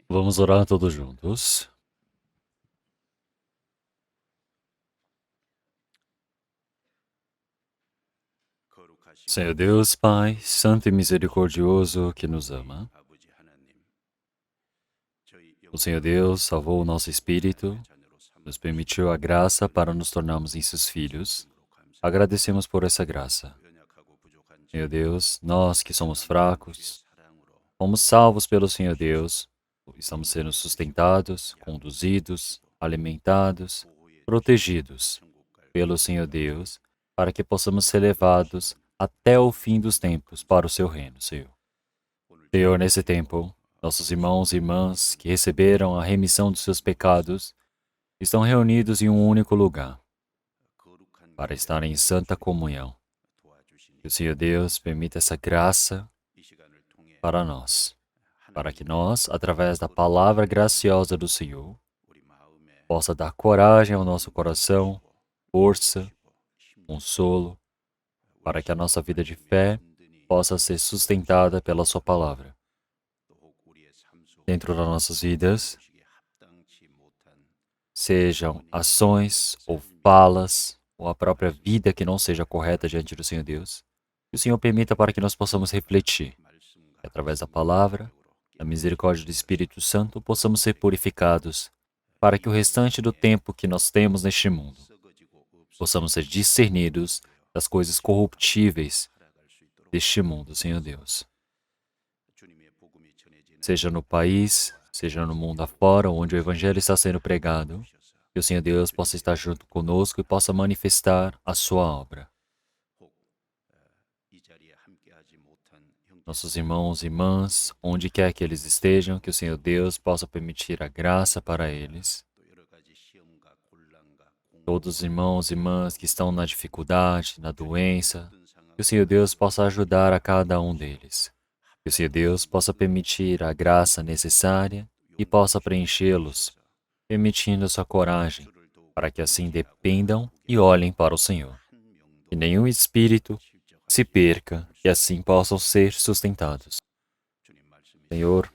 Vamos orar todos juntos. Senhor Deus, Pai, Santo e Misericordioso que nos ama, o Senhor Deus salvou o nosso espírito, nos permitiu a graça para nos tornarmos em seus filhos. Agradecemos por essa graça. Senhor Deus, nós que somos fracos, fomos salvos pelo Senhor Deus, estamos sendo sustentados, conduzidos, alimentados, protegidos pelo Senhor Deus, para que possamos ser levados até o fim dos tempos para o seu reino, Senhor. Senhor, nesse tempo, nossos irmãos e irmãs que receberam a remissão dos seus pecados estão reunidos em um único lugar para estarem em santa comunhão. Que o Senhor Deus permita essa graça para nós, para que nós, através da palavra graciosa do Senhor, possa dar coragem ao nosso coração, força, consolo, para que a nossa vida de fé possa ser sustentada pela sua palavra. Dentro das nossas vidas, sejam ações ou falas, ou a própria vida que não seja correta diante do Senhor Deus, que o Senhor permita para que nós possamos refletir, que através da palavra, da misericórdia do Espírito Santo, possamos ser purificados, para que o restante do tempo que nós temos neste mundo, possamos ser discernidos das coisas corruptíveis deste mundo, Senhor Deus. Seja no país, seja no mundo afora, onde o Evangelho está sendo pregado, que o Senhor Deus possa estar junto conosco e possa manifestar a sua obra. Nossos irmãos e irmãs, onde quer que eles estejam, que o Senhor Deus possa permitir a graça para eles. Todos os irmãos e irmãs que estão na dificuldade, na doença, que o Senhor Deus possa ajudar a cada um deles. Que o Senhor Deus possa permitir a graça necessária e possa preenchê-los, permitindo sua coragem, para que assim dependam e olhem para o Senhor. Que nenhum espírito se perca e assim possam ser sustentados. Senhor,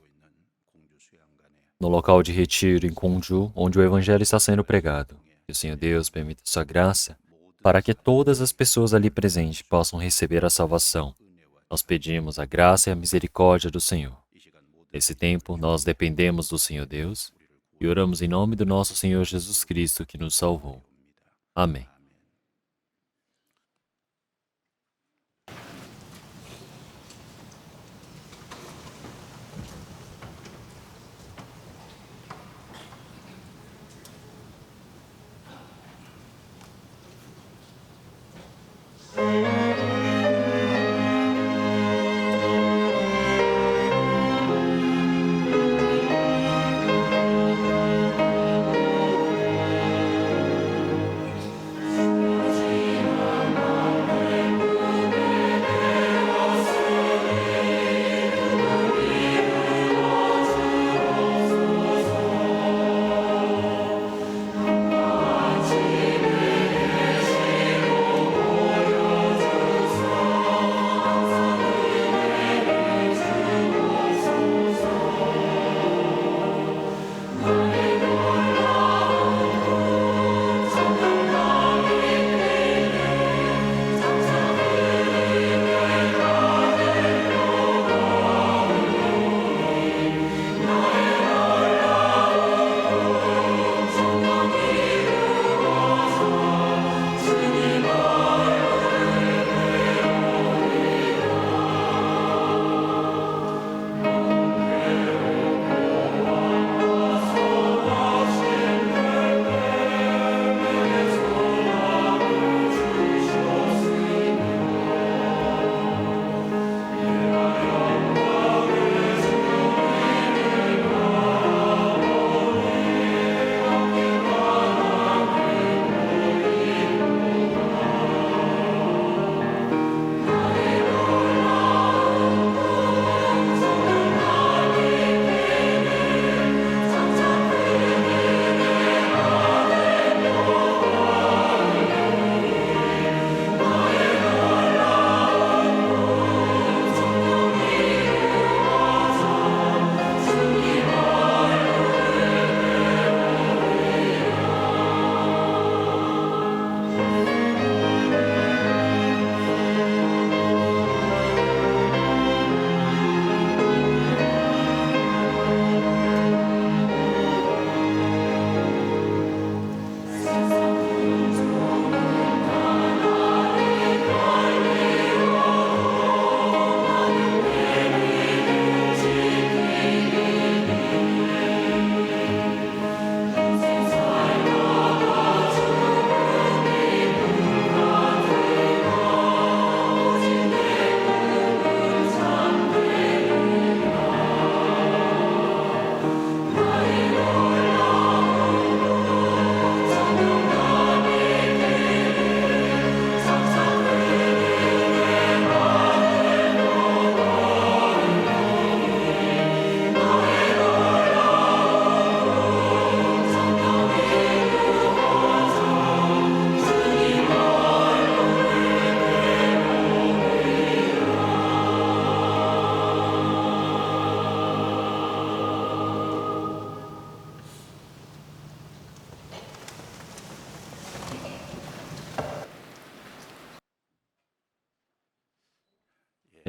no local de retiro em Gwangju, onde o Evangelho está sendo pregado, que o Senhor Deus permita sua graça para que todas as pessoas ali presentes possam receber a salvação. Nós pedimos a graça e a misericórdia do Senhor. Nesse tempo, nós dependemos do Senhor Deus e oramos em nome do nosso Senhor Jesus Cristo, que nos salvou. Amém.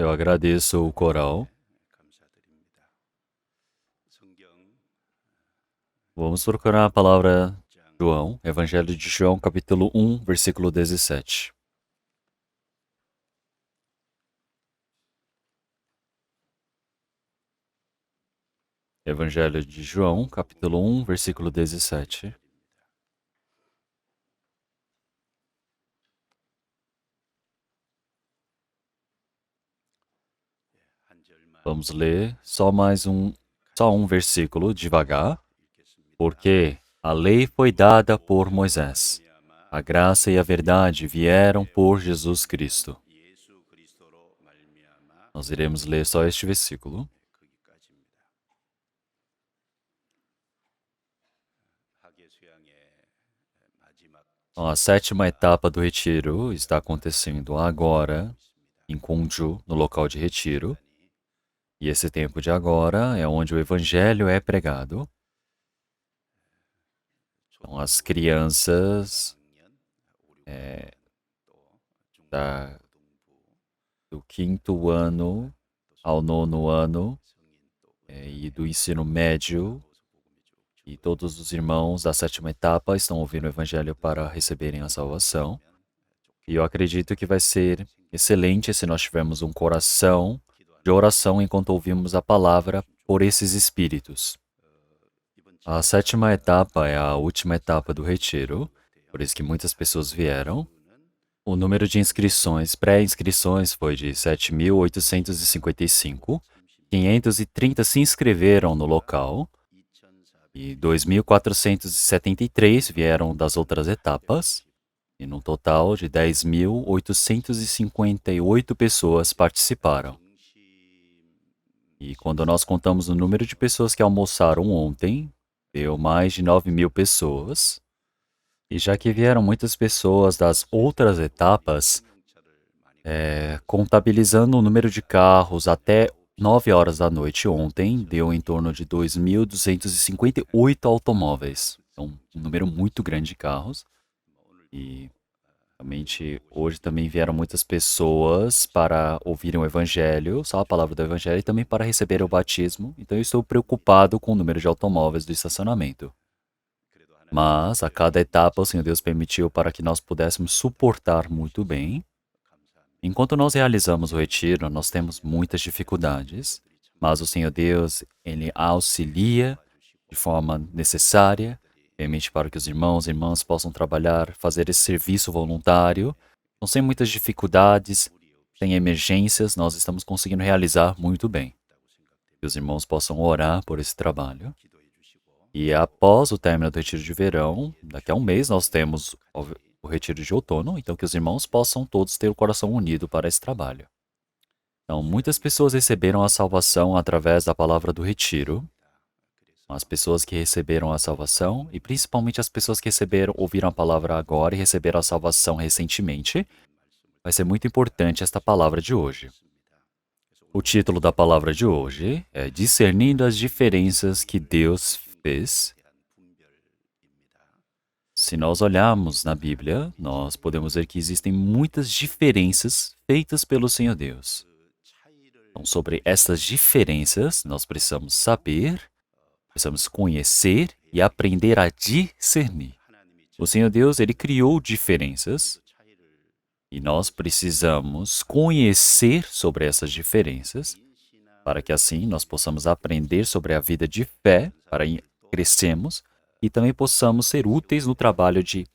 Eu agradeço o coral. Vamos procurar a palavra João, Evangelho de João, capítulo 1, versículo 17. Evangelho de João, capítulo 1, versículo 17. Vamos ler só um versículo devagar, porque a lei foi dada por Moisés. A graça e a verdade vieram por Jesus Cristo. Nós iremos ler só este versículo. Então, a sétima etapa do retiro está acontecendo agora, em Kunju, no local de retiro. E esse tempo de agora é onde o evangelho é pregado. Então, as crianças da, do quinto ano ao nono ano e do ensino médio e todos os irmãos da sétima etapa estão ouvindo o evangelho para receberem a salvação. E eu acredito que vai ser excelente se nós tivermos um coração de oração enquanto ouvimos a palavra por esses espíritos. A sétima etapa é a última etapa do retiro, por isso que muitas pessoas vieram. O número de inscrições, pré-inscrições, foi de 7.855. 530 se inscreveram no local e 2.473 vieram das outras etapas. E num total de 10.858 pessoas participaram. E quando nós contamos o número de pessoas que almoçaram ontem, deu mais de 9.000 pessoas. E já que vieram muitas pessoas das outras etapas, contabilizando o número de carros até 9 horas da noite ontem, deu em torno de 2.258 automóveis. Então, um número muito grande de carros. E realmente hoje também vieram muitas pessoas para ouvirem o Evangelho, só a palavra do Evangelho, e também para receber o batismo. Então eu estou preocupado com o número de automóveis do estacionamento. Mas a cada etapa o Senhor Deus permitiu para que nós pudéssemos suportar muito bem. Enquanto nós realizamos o retiro, nós temos muitas dificuldades, mas o Senhor Deus, Ele auxilia de forma necessária, permite para que os irmãos e irmãs possam trabalhar, fazer esse serviço voluntário. Não sem muitas dificuldades, sem emergências, nós estamos conseguindo realizar muito bem. Que os irmãos possam orar por esse trabalho. E após o término do retiro de verão, daqui a um mês, nós temos o retiro de outono, então que os irmãos possam todos ter o coração unido para esse trabalho. Então, muitas pessoas receberam a salvação através da palavra do retiro. As pessoas que receberam a salvação, e principalmente as pessoas que ouviram a palavra agora e receberam a salvação recentemente, vai ser muito importante esta palavra de hoje. O título da palavra de hoje é Discernindo as diferenças que Deus fez. Se nós olharmos na Bíblia, nós podemos ver que existem muitas diferenças feitas pelo Senhor Deus. Então, sobre essas diferenças, nós precisamos saber, precisamos conhecer e aprender a discernir. O Senhor Deus, Ele criou diferenças e nós precisamos conhecer sobre essas diferenças para que assim nós possamos aprender sobre a vida de fé, para crescermos e também possamos ser úteis no trabalho de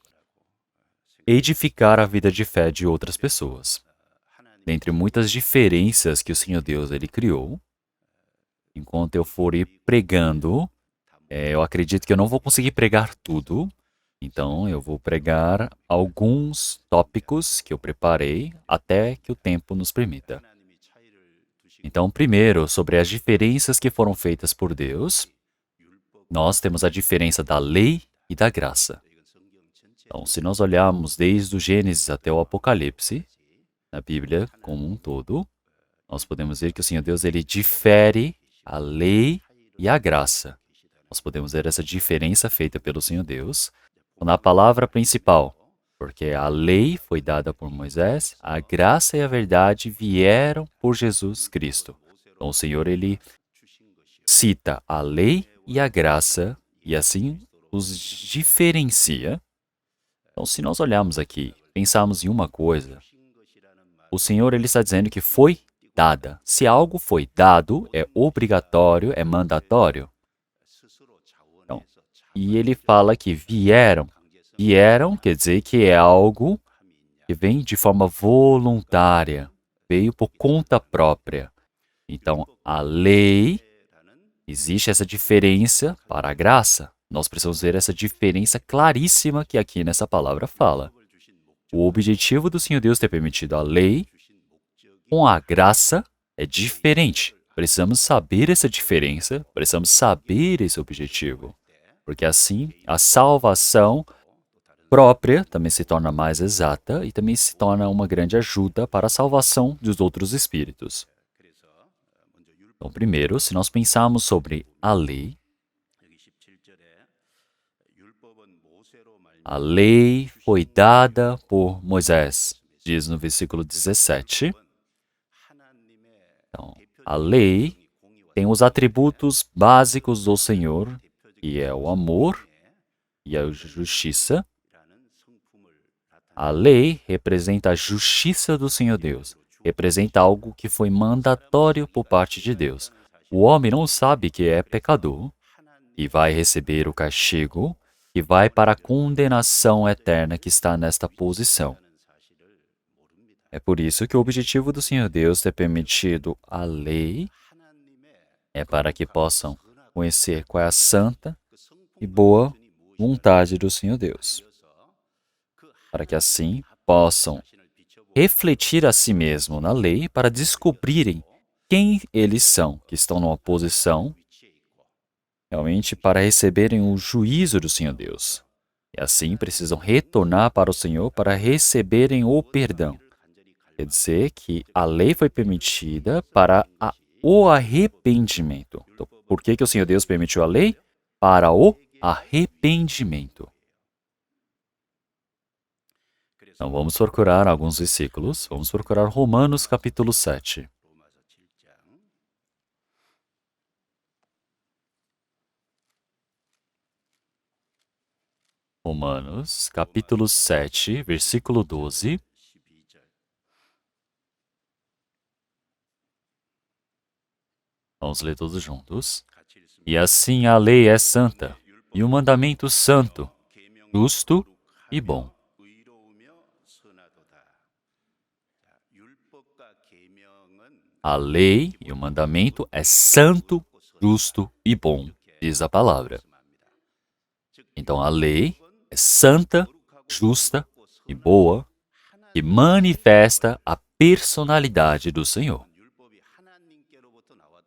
edificar a vida de fé de outras pessoas. Dentre muitas diferenças que o Senhor Deus Ele criou, enquanto eu for ir pregando, eu acredito que eu não vou conseguir pregar tudo, então eu vou pregar alguns tópicos que eu preparei até que o tempo nos permita. Então, primeiro, sobre as diferenças que foram feitas por Deus, nós temos a diferença da lei e da graça. Então, se nós olharmos desde o Gênesis até o Apocalipse, na Bíblia como um todo, nós podemos ver que o Senhor Deus ele difere a lei e a graça. Nós podemos ver essa diferença feita pelo Senhor Deus na palavra principal. Porque a lei foi dada por Moisés, a graça e a verdade vieram por Jesus Cristo. Então o Senhor, ele cita a lei e a graça e assim os diferencia. Então, se nós olharmos aqui, pensarmos em uma coisa, o Senhor, ele está dizendo que foi dada. Se algo foi dado, é obrigatório, é mandatório. Então, e ele fala que vieram. Vieram quer dizer que é algo que vem de forma voluntária, veio por conta própria. Então, a lei, existe essa diferença para a graça. Nós precisamos ver essa diferença claríssima que aqui nessa palavra fala. O objetivo do Senhor Deus ter permitido a lei com a graça é diferente. Precisamos saber essa diferença, precisamos saber esse objetivo. Porque assim, a salvação própria também se torna mais exata e também se torna uma grande ajuda para a salvação dos outros espíritos. Então, primeiro, se nós pensarmos sobre a lei foi dada por Moisés, diz no versículo 17. Então, a lei tem os atributos básicos do Senhor, que é o amor e a justiça. A lei representa a justiça do Senhor Deus, representa algo que foi mandatório por parte de Deus. O homem não sabe que é pecador e vai receber o castigo que vai para a condenação eterna que está nesta posição. É por isso que o objetivo do Senhor Deus ter permitido a lei é para que possam conhecer qual é a santa e boa vontade do Senhor Deus. Para que assim possam refletir a si mesmo na lei para descobrirem quem eles são, que estão numa posição realmente para receberem o juízo do Senhor Deus. E assim precisam retornar para o Senhor para receberem o perdão. Quer dizer que a lei foi permitida para o arrependimento. Então, por que o Senhor Deus permitiu a lei? Para o arrependimento. Então vamos procurar alguns versículos. Vamos procurar Romanos capítulo 7. Romanos capítulo 7, versículo 12. Vamos ler todos juntos. E assim a lei é santa, e o mandamento santo, justo e bom. A lei e o mandamento é santo, justo e bom, diz a palavra. Então a lei é santa, justa e boa, e manifesta a personalidade do Senhor.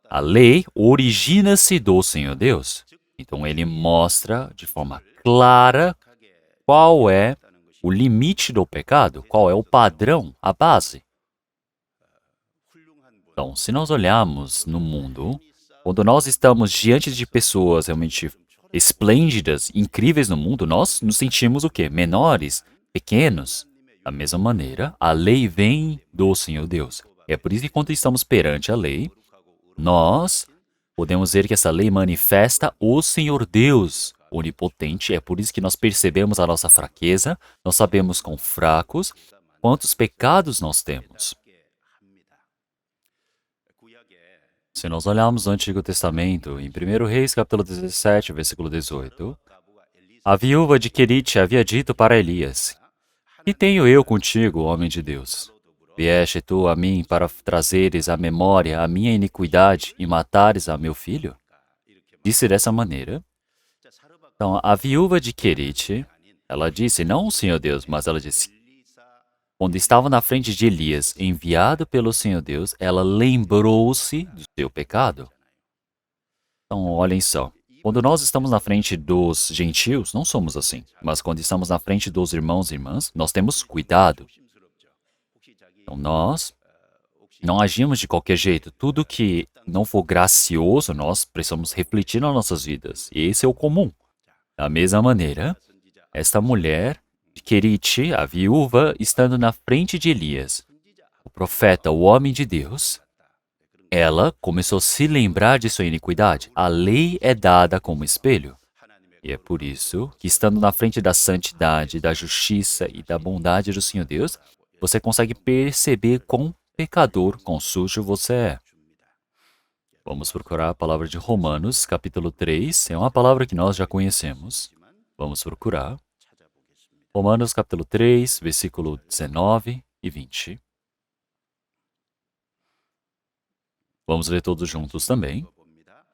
A lei origina-se do Senhor Deus. Então ele mostra de forma clara qual é o limite do pecado, qual é o padrão, a base. Então, se nós olharmos no mundo, quando nós estamos diante de pessoas realmente esplêndidas, incríveis no mundo, nós nos sentimos o quê? Menores, pequenos. Da mesma maneira, a lei vem do Senhor Deus. É por isso que quando estamos perante a lei, nós podemos ver que essa lei manifesta o Senhor Deus onipotente. É por isso que nós percebemos a nossa fraqueza, nós sabemos quão fracos, quantos pecados nós temos. Se nós olharmos no Antigo Testamento, em 1 Reis, capítulo 17, versículo 18, a viúva de Querite havia dito para Elias: Que tenho eu contigo, homem de Deus? Vieste tu a mim para trazeres à memória a minha iniquidade e matares a meu filho? Disse dessa maneira. Então, a viúva de Querite, ela disse, não o Senhor Deus, mas ela disse, quando estava na frente de Elias, enviado pelo Senhor Deus, ela lembrou-se do seu pecado. Então, olhem só. Quando nós estamos na frente dos gentios, não somos assim. Mas quando estamos na frente dos irmãos e irmãs, nós temos cuidado. Então, nós não agimos de qualquer jeito. Tudo que não for gracioso, nós precisamos refletir nas nossas vidas. E esse é o comum. Da mesma maneira, esta mulher de Querite, a viúva, estando na frente de Elias, o profeta, o homem de Deus, ela começou a se lembrar de sua iniquidade. A lei é dada como espelho. E é por isso que, estando na frente da santidade, da justiça e da bondade do Senhor Deus, você consegue perceber quão pecador, quão sujo você é. Vamos procurar a palavra de Romanos, capítulo 3. É uma palavra que nós já conhecemos. Vamos procurar. Romanos, capítulo 3, versículo 19 e 20. Vamos ler todos juntos também.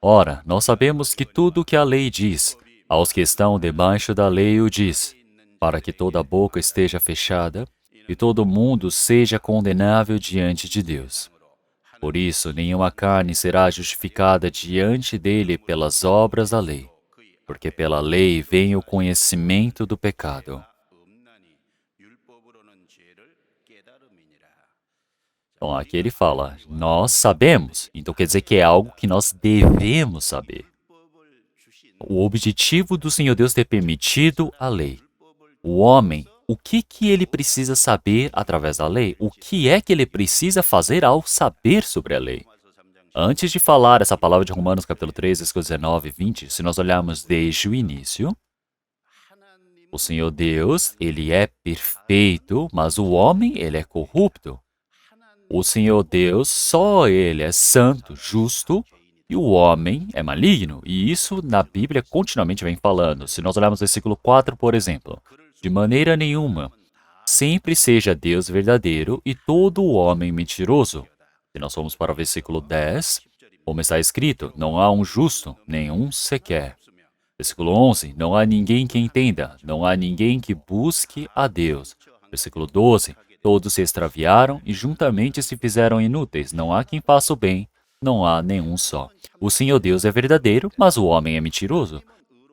Ora, nós sabemos que tudo o que a lei diz, aos que estão debaixo da lei o diz, para que toda boca esteja fechada e todo mundo seja condenável diante de Deus. Por isso, nenhuma carne será justificada diante dele pelas obras da lei, porque pela lei vem o conhecimento do pecado. Então, aqui ele fala, nós sabemos. Então, quer dizer que é algo que nós devemos saber. O objetivo do Senhor Deus ter permitido a lei. O homem, o que ele precisa saber através da lei? O que é que ele precisa fazer ao saber sobre a lei? Antes de falar essa palavra de Romanos capítulo 3, versículos 19 e 20, se nós olharmos desde o início, o Senhor Deus, ele é perfeito, mas o homem, ele é corrupto. O Senhor Deus, só ele é santo, justo, e o homem é maligno. E isso na Bíblia continuamente vem falando. Se nós olharmos o versículo 4, por exemplo, de maneira nenhuma, sempre seja Deus verdadeiro e todo o homem mentiroso. Se nós formos para o versículo 10, como está escrito, não há um justo, nenhum sequer. Versículo 11, não há ninguém que entenda, não há ninguém que busque a Deus. Versículo 12, todos se extraviaram e juntamente se fizeram inúteis, não há quem faça o bem, não há nenhum só. O Senhor Deus é verdadeiro, mas o homem é mentiroso.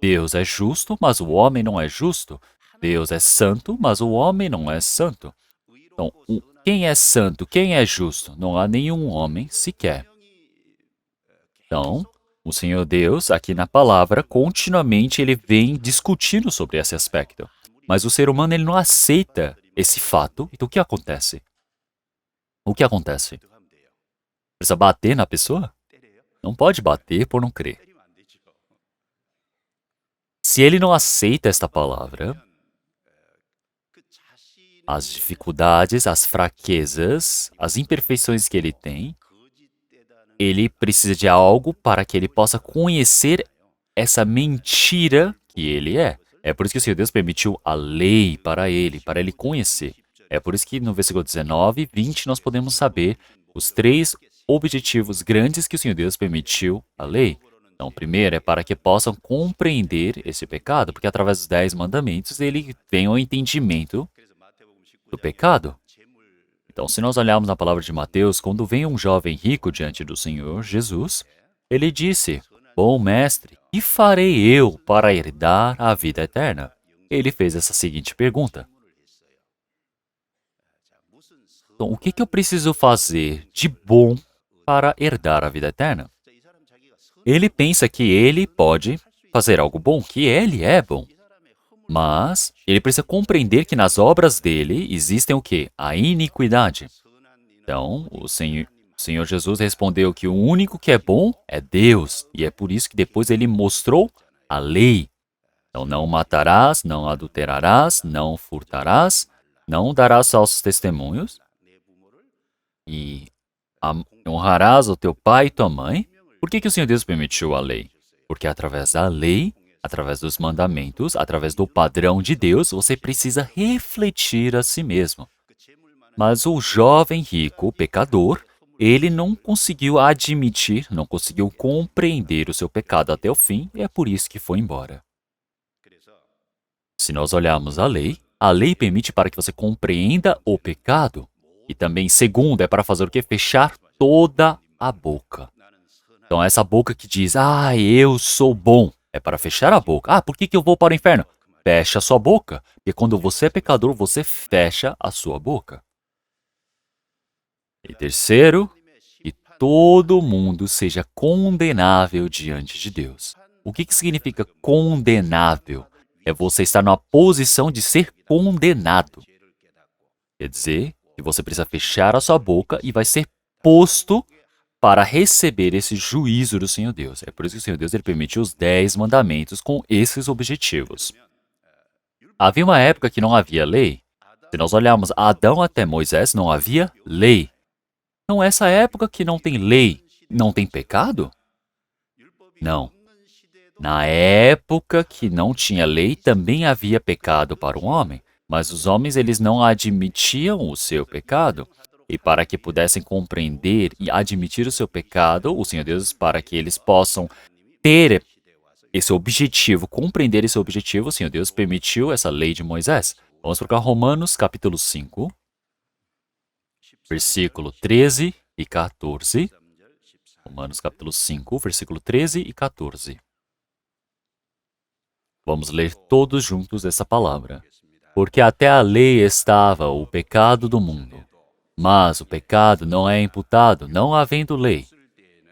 Deus é justo, mas o homem não é justo. Deus é santo, mas o homem não é santo. Então, quem é santo, quem é justo? Não há nenhum homem sequer. Então, o Senhor Deus, aqui na palavra, continuamente ele vem discutindo sobre esse aspecto. Mas o ser humano ele não aceita esse fato. Então, o que acontece? O que acontece? Precisa bater na pessoa? Não pode bater por não crer. Se ele não aceita esta palavra, as dificuldades, as fraquezas, as imperfeições que ele tem, ele precisa de algo para que ele possa conhecer essa mentira que ele é. É por isso que o Senhor Deus permitiu a lei para ele conhecer. É por isso que no versículo 19 e 20 nós podemos saber os três objetivos grandes que o Senhor Deus permitiu a lei. Então, o primeiro é para que possam compreender esse pecado, porque através dos 10 mandamentos ele vem ao entendimento do pecado. Então, se nós olharmos na palavra de Mateus, quando vem um jovem rico diante do Senhor Jesus, ele disse, bom mestre, que farei eu para herdar a vida eterna? Ele fez essa seguinte pergunta. Então, o que eu preciso fazer de bom para herdar a vida eterna? Ele pensa que ele pode fazer algo bom, que ele é bom. Mas ele precisa compreender que nas obras dele existem o quê? A iniquidade. Então, o Senhor Jesus respondeu que o único que é bom é Deus. E é por isso que depois ele mostrou a lei. Então, não matarás, não adulterarás, não furtarás, não darás falsos testemunhos e honrarás o teu pai e tua mãe. Por que o Senhor Deus permitiu a lei? Porque através da lei, através dos mandamentos, através do padrão de Deus, você precisa refletir a si mesmo. Mas o jovem rico, o pecador, ele não conseguiu admitir, não conseguiu compreender o seu pecado até o fim, e é por isso que foi embora. Se nós olharmos a lei permite para que você compreenda o pecado. E também, segundo, é para fazer o quê? Fechar toda a boca. Então, essa boca que diz, eu sou bom, é para fechar a boca. Por que eu vou para o inferno? Fecha a sua boca. Porque quando você é pecador, você fecha a sua boca. E terceiro, que todo mundo seja condenável diante de Deus. O que significa condenável? é você estar numa posição de ser condenado. Quer dizer que você precisa fechar a sua boca e vai ser posto para receber esse juízo do Senhor Deus. É por isso que o Senhor Deus ele permitiu os 10 mandamentos com esses objetivos. Havia uma época que não havia lei. Se nós olharmos Adão até Moisés, não havia lei. Então, essa época que não tem lei, não tem pecado? Não. Na época que não tinha lei, também havia pecado para o homem, mas os homens eles não admitiam o seu pecado. E para que pudessem compreender e admitir o seu pecado, o Senhor Deus, para que eles possam ter esse objetivo, compreender esse objetivo, o Senhor Deus permitiu essa lei de Moisés. Vamos para Romanos capítulo 5, versículo 13 e 14. Romanos capítulo 5, versículo 13 e 14. Vamos ler todos juntos essa palavra. Porque até a lei estava o pecado do mundo, mas o pecado não é imputado, não havendo lei.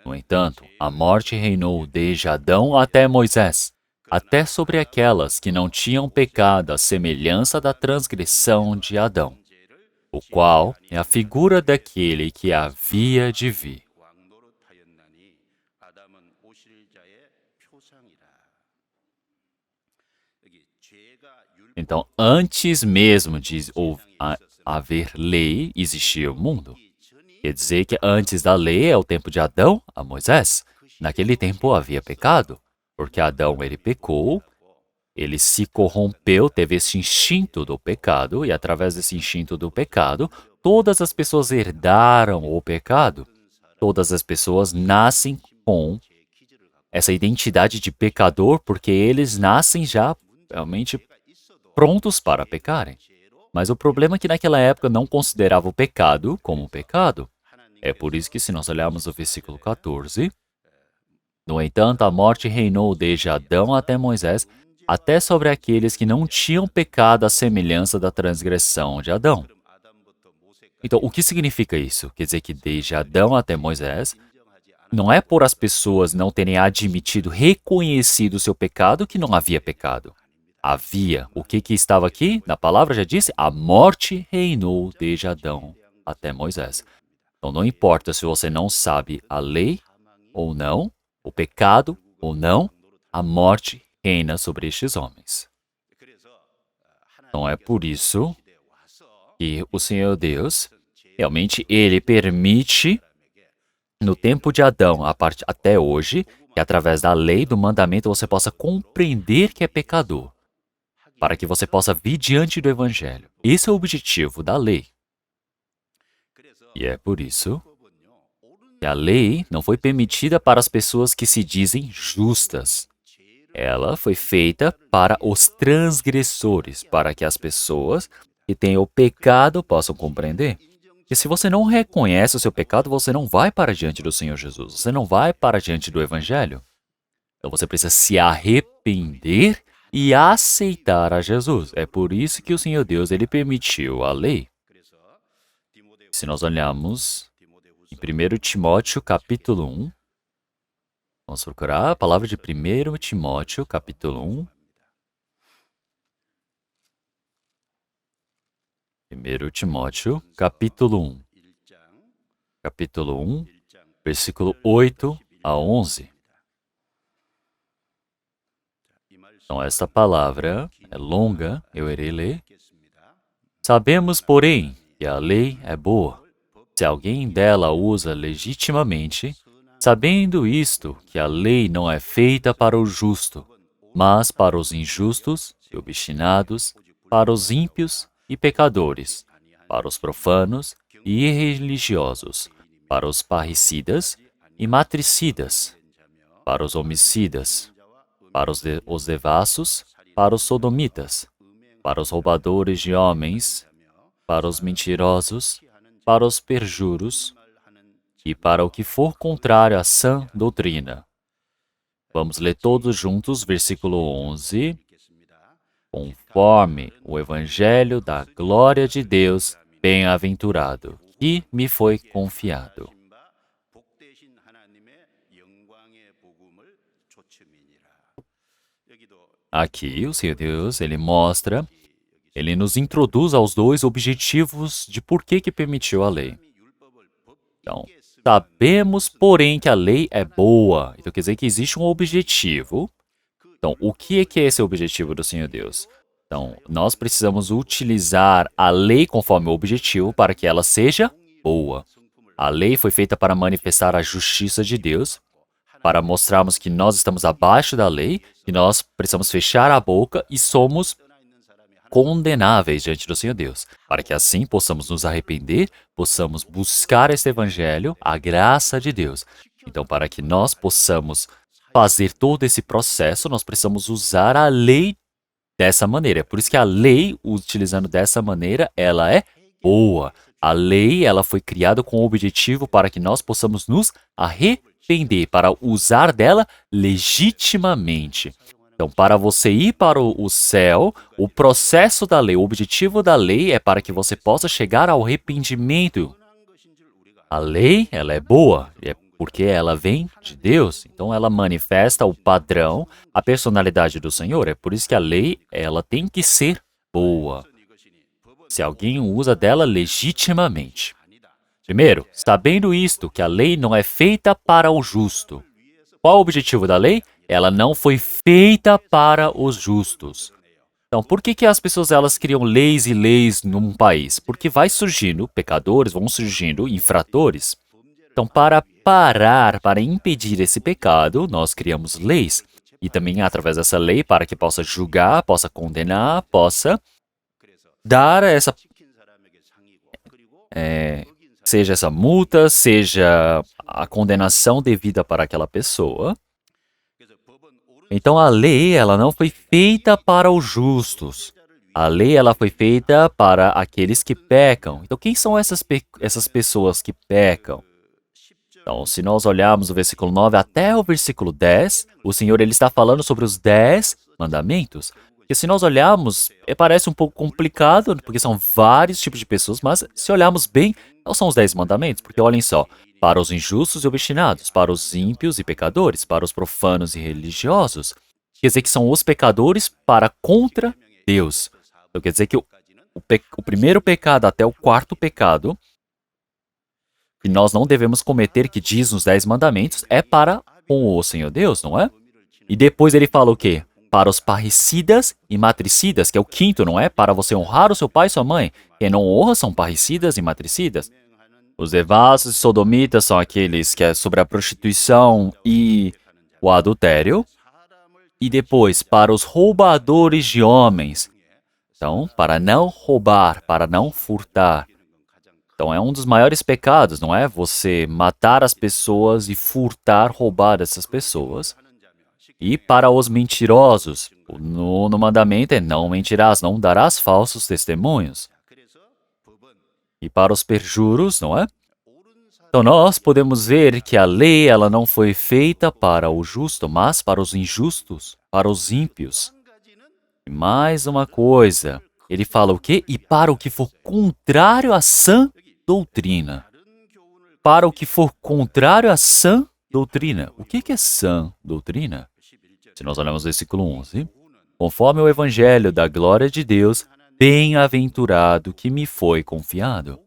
No entanto, a morte reinou desde Adão até Moisés, até sobre aquelas que não tinham pecado, à semelhança da transgressão de Adão, o qual é a figura daquele que havia de vir. Então, antes mesmo de haver lei, existia o mundo. Quer dizer que antes da lei é o tempo de Adão a Moisés. Naquele tempo havia pecado, porque Adão ele pecou, ele se corrompeu, teve esse instinto do pecado, e através desse instinto do pecado, todas as pessoas herdaram o pecado. Todas as pessoas nascem com essa identidade de pecador, porque eles nascem já realmente prontos para pecarem. Mas o problema é que naquela época não considerava o pecado como pecado. É por isso que se nós olharmos o versículo 14, no entanto, a morte reinou desde Adão até Moisés, até sobre aqueles que não tinham pecado à semelhança da transgressão de Adão. Então, o que significa isso? Quer dizer que desde Adão até Moisés, não é por as pessoas não terem admitido, reconhecido o seu pecado que não havia pecado. Havia. O que estava aqui? Na palavra já disse, a morte reinou desde Adão até Moisés. Então, não importa se você não sabe a lei ou não, o pecado ou não, a morte reina sobre estes homens. Então, é por isso que o Senhor Deus, realmente, ele permite, no tempo de Adão, até hoje, que através da lei, do mandamento, você possa compreender que é pecador, para que você possa vir diante do Evangelho. Esse é o objetivo da lei. E é por isso que a lei não foi permitida para as pessoas que se dizem justas. Ela foi feita para os transgressores, para que as pessoas que têm o pecado possam compreender. E se você não reconhece o seu pecado, você não vai para diante do Senhor Jesus, você não vai para diante do Evangelho. Então você precisa se arrepender e aceitar a Jesus. É por isso que o Senhor Deus ele permitiu a lei. Se nós olharmos em 1 Timóteo capítulo 1, vamos procurar a palavra de 1 Timóteo capítulo 1. 1 Timóteo capítulo 1. Capítulo 1, versículo 8 a 11. Então, esta palavra é longa, eu irei ler. Sabemos, porém, que a lei é boa, se alguém dela usa legitimamente, sabendo isto, que a lei não é feita para o justo, mas para os injustos e obstinados, para os ímpios e pecadores, para os profanos e irreligiosos, para os parricidas e matricidas, para os homicidas, para os devassos, para os sodomitas, para os roubadores de homens, para os mentirosos, para os perjuros e para o que for contrário à sã doutrina. Vamos ler todos juntos, versículo 11. Conforme o evangelho da glória de Deus, bem-aventurado, que me foi confiado. Aqui, o Senhor Deus, ele mostra, ele nos introduz aos dois objetivos de por que permitiu a lei. Então, sabemos, porém, que a lei é boa. Então, quer dizer que existe um objetivo. Então, o que é esse objetivo do Senhor Deus? Então, nós precisamos utilizar a lei conforme o objetivo para que ela seja boa. A lei foi feita para manifestar a justiça de Deus, para mostrarmos que nós estamos abaixo da lei, que nós precisamos fechar a boca e somos condenáveis diante do Senhor Deus, para que assim possamos nos arrepender, possamos buscar este evangelho, a graça de Deus. Então, para que nós possamos fazer todo esse processo, nós precisamos usar a lei dessa maneira. Por isso que a lei, utilizando dessa maneira, ela é boa. A lei, ela foi criada com o objetivo para que nós possamos nos arrepender, para usar dela legitimamente. Então, para você ir para o céu, o processo da lei, o objetivo da lei é para que você possa chegar ao arrependimento. A lei, ela é boa, é porque ela vem de Deus. Então, ela manifesta o padrão, a personalidade do Senhor. É por isso que a lei, ela tem que ser boa. Se alguém usa dela legitimamente. Primeiro, sabendo isto, que a lei não é feita para o justo. Qual o objetivo da lei? Ela não foi feita para os justos. Então, por que as pessoas elas criam leis e leis num país? Porque vai surgindo pecadores, vão surgindo infratores. Então, para parar, para impedir esse pecado, nós criamos leis. E também através dessa lei, para que possa julgar, possa condenar, possa dar essa, seja essa multa, seja a condenação devida para aquela pessoa. Então a lei, ela não foi feita para os justos. A lei, ela foi feita para aqueles que pecam. Então quem são essas pessoas que pecam? Então, se nós olharmos o versículo 9 até o versículo 10, o Senhor ele está falando sobre os 10 mandamentos. Porque se nós olharmos, parece um pouco complicado, porque são vários tipos de pessoas, mas se olharmos bem, não são os 10 mandamentos, porque olhem só, para os injustos e obstinados, para os ímpios e pecadores, para os profanos e religiosos. Quer dizer que são os pecadores para contra Deus. Então quer dizer que o primeiro pecado até o quarto pecado, que nós não devemos cometer, que diz nos 10 mandamentos, é para com o Senhor Deus, não é? E depois ele fala o quê? Para os parricidas e matricidas, que é o quinto, não é? Para você honrar o seu pai e sua mãe. Quem não honra são parricidas e matricidas. Os devassos e sodomitas são aqueles que é sobre a prostituição e o adultério. E depois, para os roubadores de homens. Então, para não roubar, para não furtar. Então, é um dos maiores pecados, não é? Você matar as pessoas e furtar, roubar essas pessoas. E para os mentirosos, o nono mandamento é não mentirás, não darás falsos testemunhos. E para os perjuros, não é? Então nós podemos ver que a lei ela não foi feita para o justo, mas para os injustos, para os ímpios. E mais uma coisa, ele fala o quê? E para o que for contrário à sã doutrina. Para o que for contrário à sã doutrina. O que é sã doutrina? Se nós olharmos o versículo 11, conforme o evangelho da glória de Deus, bem-aventurado que me foi confiado.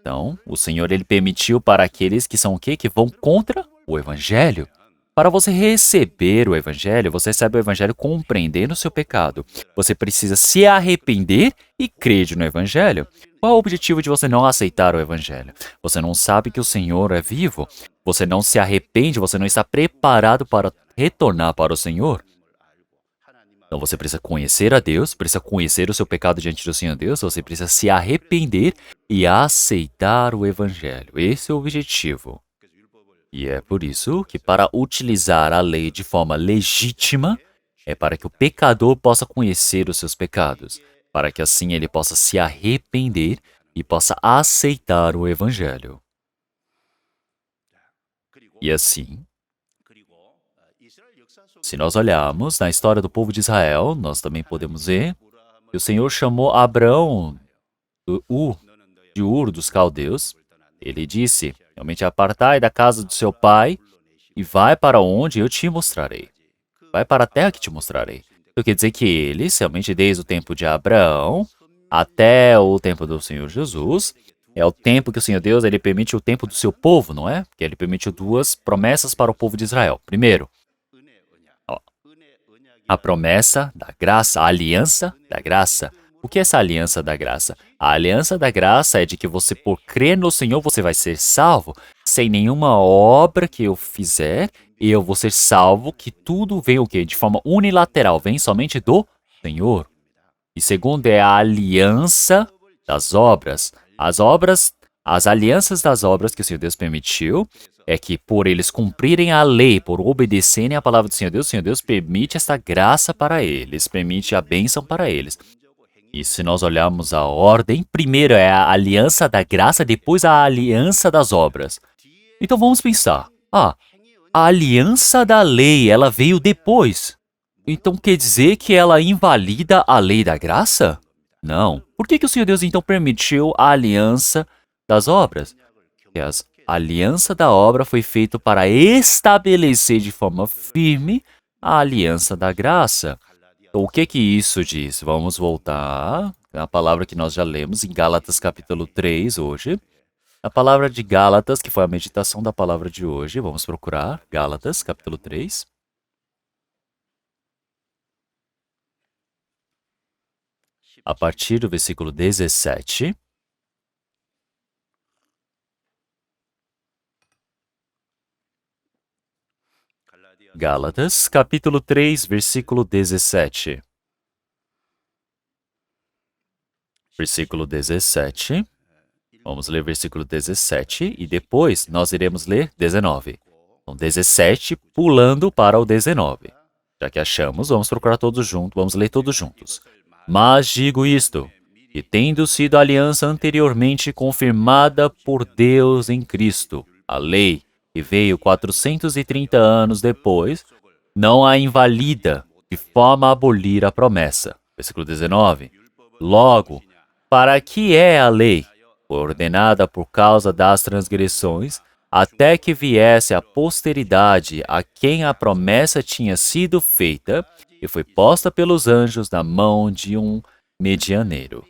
Então, o Senhor ele permitiu para aqueles que são o quê? Que vão contra o evangelho. Para você receber o evangelho, você recebe o evangelho compreendendo o seu pecado. Você precisa se arrepender e crer no evangelho. Qual é o objetivo de você não aceitar o evangelho? Você não sabe que o Senhor é vivo. Você não se arrepende, você não está preparado para retornar para o Senhor. Então você precisa conhecer a Deus, precisa conhecer o seu pecado diante do Senhor Deus, você precisa se arrepender e aceitar o evangelho. Esse é o objetivo. E é por isso que para utilizar a lei de forma legítima, é para que o pecador possa conhecer os seus pecados, para que assim ele possa se arrepender e possa aceitar o evangelho. E assim, se nós olharmos na história do povo de Israel, nós também podemos ver que o Senhor chamou Abraão de Ur dos Caldeus. Ele disse, realmente apartai da casa do seu pai e vai para onde eu te mostrarei. vai para a terra que te mostrarei. Então quer dizer que eles, realmente desde o tempo de Abraão até o tempo do Senhor Jesus, é o tempo que o Senhor Deus ele permite o tempo do seu povo, não é? Porque ele permitiu duas promessas para o povo de Israel. Primeiro, ó, a promessa da graça, a aliança da graça. O que é essa aliança da graça? A aliança da graça é de que você, por crer no Senhor, você vai ser salvo, sem nenhuma obra que eu fizer, e eu vou ser salvo, que tudo vem o quê? De forma unilateral, vem somente do Senhor. E segundo é a aliança das obras. As obras, as alianças das obras que o Senhor Deus permitiu, é que por eles cumprirem a lei, por obedecerem à palavra do o Senhor Deus permite essa graça para eles, permite a bênção para eles. E se nós olharmos a ordem, primeiro é a aliança da graça, depois a aliança das obras. Então vamos pensar. A aliança da lei, ela veio depois. Então quer dizer que ela invalida a lei da graça? Não. Por que o Senhor Deus então permitiu a aliança das obras? Porque a aliança da obra foi feita para estabelecer de forma firme a aliança da graça. Então, o que isso diz? Vamos voltar à palavra que nós já lemos em Gálatas capítulo 3 hoje. A palavra de Gálatas, que foi a meditação da palavra de hoje. Vamos procurar Gálatas capítulo 3. A partir do versículo 17. Gálatas, capítulo 3, versículo 17. Versículo 17. Vamos ler versículo 17 e depois nós iremos ler 19. Então, 17 pulando para o 19. Já que achamos, vamos procurar todos juntos, vamos ler todos juntos. Mas digo isto, que tendo sido a aliança anteriormente confirmada por Deus em Cristo, a lei, que veio 430 anos depois, não a invalida, de forma a abolir a promessa. Versículo 19. Logo, para que é a lei? Foi ordenada por causa das transgressões, até que viesse a posteridade a quem a promessa tinha sido feita e foi posta pelos anjos na mão de um medianeiro.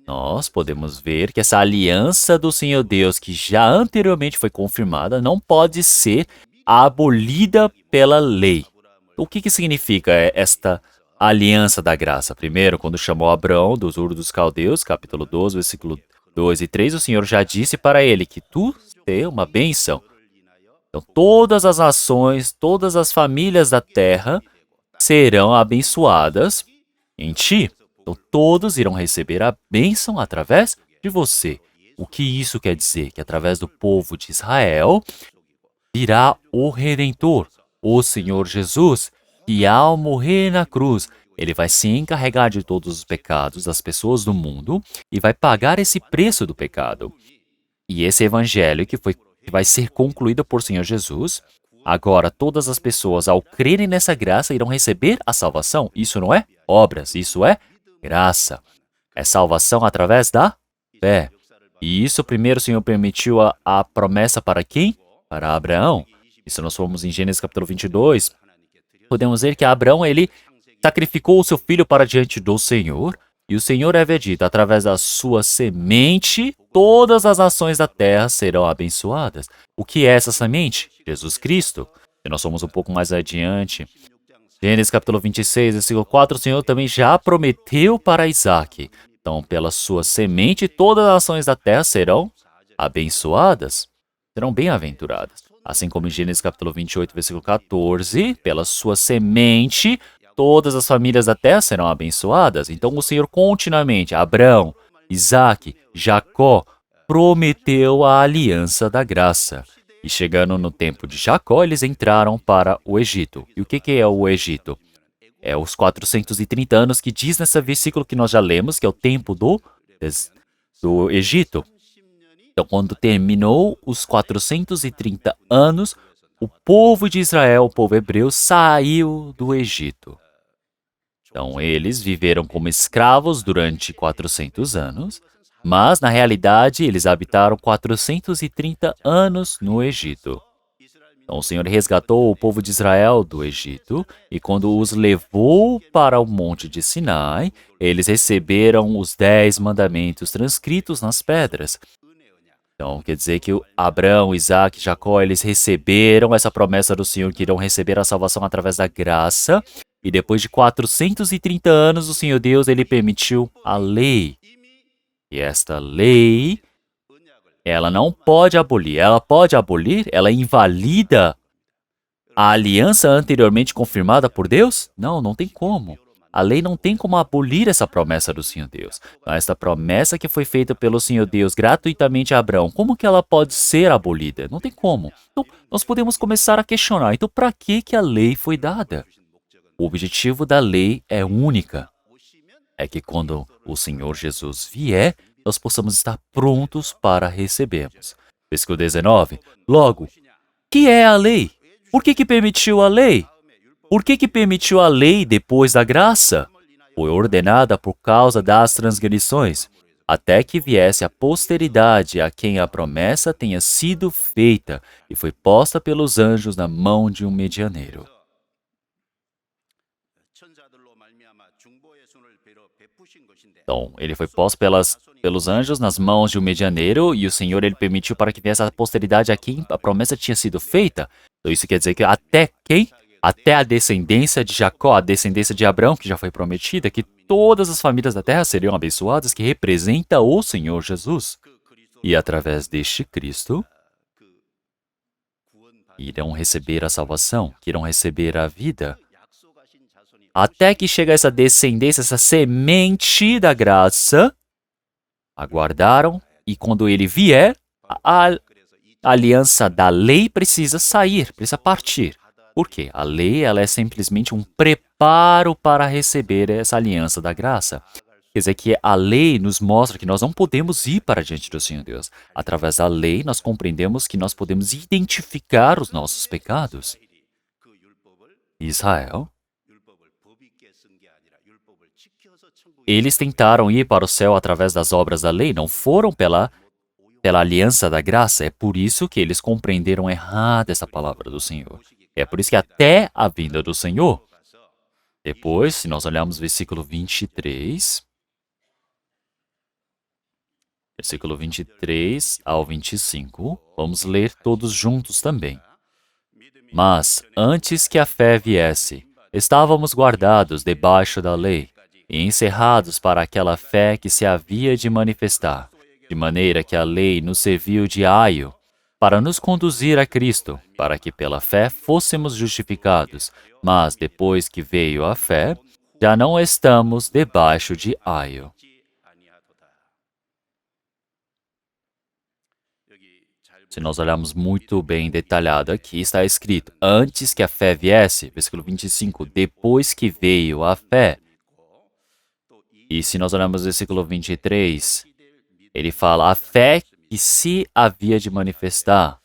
Nós podemos ver que essa aliança do Senhor Deus, que já anteriormente foi confirmada, não pode ser abolida pela lei. O que significa esta aliança da graça? Primeiro, quando chamou Abraão dos Ur dos Caldeus, capítulo 12, versículo 2 e 3, o Senhor já disse para ele que tu é uma bênção. Então, todas as nações, todas as famílias da terra serão abençoadas em ti. Então, todos irão receber a bênção através de você. O que isso quer dizer? Que através do povo de Israel virá o Redentor, o Senhor Jesus, que ao morrer na cruz, ele vai se encarregar de todos os pecados das pessoas do mundo e vai pagar esse preço do pecado. E esse evangelho que vai ser concluído por Senhor Jesus, agora todas as pessoas, ao crerem nessa graça, irão receber a salvação. Isso não é obras, isso é graça. É salvação através da fé. E isso primeiro o Senhor permitiu a promessa para quem? Para Abraão. E se nós formos em Gênesis capítulo 22, podemos ver que Abraão, ele sacrificou o seu filho para diante do Senhor, e o Senhor havia dito, através da sua semente, todas as nações da terra serão abençoadas. O que é essa semente? Jesus Cristo. E nós somos um pouco mais adiante. Gênesis capítulo 26, versículo 4, o Senhor também já prometeu para Isaac. Então, pela sua semente, todas as nações da terra serão abençoadas, serão bem-aventuradas. Assim como em Gênesis capítulo 28, versículo 14, pela sua semente, todas as famílias da terra serão abençoadas. Então, o Senhor continuamente, Abraão, Isaac, Jacó, prometeu a aliança da graça. E chegando no tempo de Jacó, eles entraram para o Egito. E o que é o Egito? É os 430 anos que diz nesse versículo que nós já lemos, que é o tempo do Egito. Então, quando terminou os 430 anos, o povo de Israel, o povo hebreu, saiu do Egito. Então, eles viveram como escravos durante 400 anos, mas, na realidade, eles habitaram 430 anos no Egito. Então, o Senhor resgatou o povo de Israel do Egito e quando os levou para o monte de Sinai, eles receberam os 10 mandamentos transcritos nas pedras. Então, quer dizer que Abraão, Isaac, Jacó, eles receberam essa promessa do Senhor que irão receber a salvação através da graça. E depois de 430 anos, o Senhor Deus, ele permitiu a lei. E esta lei, ela não pode abolir. Ela pode abolir? Ela invalida a aliança anteriormente confirmada por Deus? Não, não tem como. A lei não tem como abolir essa promessa do Senhor Deus. Então, esta promessa que foi feita pelo Senhor Deus gratuitamente a Abraão, como que ela pode ser abolida? Não tem como. Então, nós podemos começar a questionar. Então, para que a lei foi dada? O objetivo da lei é única. É que quando o Senhor Jesus vier, nós possamos estar prontos para recebermos. Versículo 19. Logo, que é a lei? Por que permitiu a lei? Por que permitiu a lei depois da graça? Foi ordenada por causa das transgressões, até que viesse a posteridade a quem a promessa tenha sido feita e foi posta pelos anjos na mão de um medianeiro. Então, ele foi posto pelos anjos nas mãos de um medianeiro e o Senhor ele permitiu para que viesse a posteridade a quem a promessa tinha sido feita. Então, isso quer dizer que até quem? Até a descendência de Jacó, a descendência de Abraão, que já foi prometida, que todas as famílias da terra seriam abençoadas, que representa o Senhor Jesus. E através deste Cristo, irão receber a salvação, que irão receber a vida. Até que chega essa descendência, essa semente da graça, aguardaram, e quando ele vier, a aliança da lei precisa sair, precisa partir. Por quê? A lei ela é simplesmente um preparo para receber essa aliança da graça. Quer dizer que a lei nos mostra que nós não podemos ir para diante do Senhor Deus. Através da lei, nós compreendemos que nós podemos identificar os nossos pecados. Israel, eles tentaram ir para o céu através das obras da lei, não foram pela aliança da graça. É por isso que eles compreenderam errado essa palavra do Senhor. É por isso que até a vinda do Senhor. Depois, se nós olharmos versículo 23, versículo 23 ao 25, vamos ler todos juntos também. Mas, antes que a fé viesse, estávamos guardados debaixo da lei e encerrados para aquela fé que se havia de manifestar, de maneira que a lei nos serviu de aio para nos conduzir a Cristo, para que pela fé fôssemos justificados. Mas depois que veio a fé, já não estamos debaixo de aio. Se nós olharmos muito bem detalhado aqui, está escrito, antes que a fé viesse, versículo 25, depois que veio a fé. E se nós olharmos o versículo 23, ele fala, a fé que se havia de manifestar.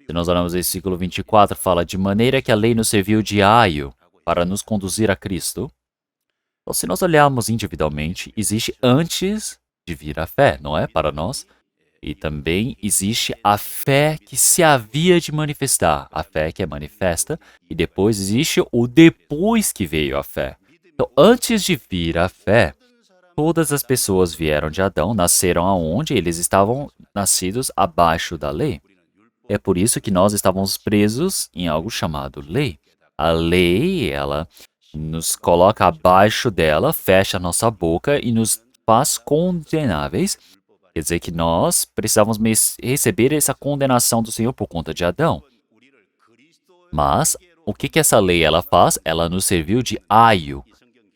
Se nós olharmos o versículo 24, fala, de maneira que a lei nos serviu de aio para nos conduzir a Cristo. Então, se nós olharmos individualmente, existe antes de vir a fé, não é? Para nós. E também existe a fé que se havia de manifestar, a fé que é manifesta, e depois existe o depois que veio a fé. Então, antes de vir a fé, todas as pessoas vieram de Adão, nasceram aonde eles estavam nascidos abaixo da lei. É por isso que nós estávamos presos em algo chamado lei. A lei, ela nos coloca abaixo dela, fecha a nossa boca e nos faz condenáveis. Quer dizer que nós precisávamos receber essa condenação do Senhor por conta de Adão. Mas, o que essa lei ela faz? Ela nos serviu de aio.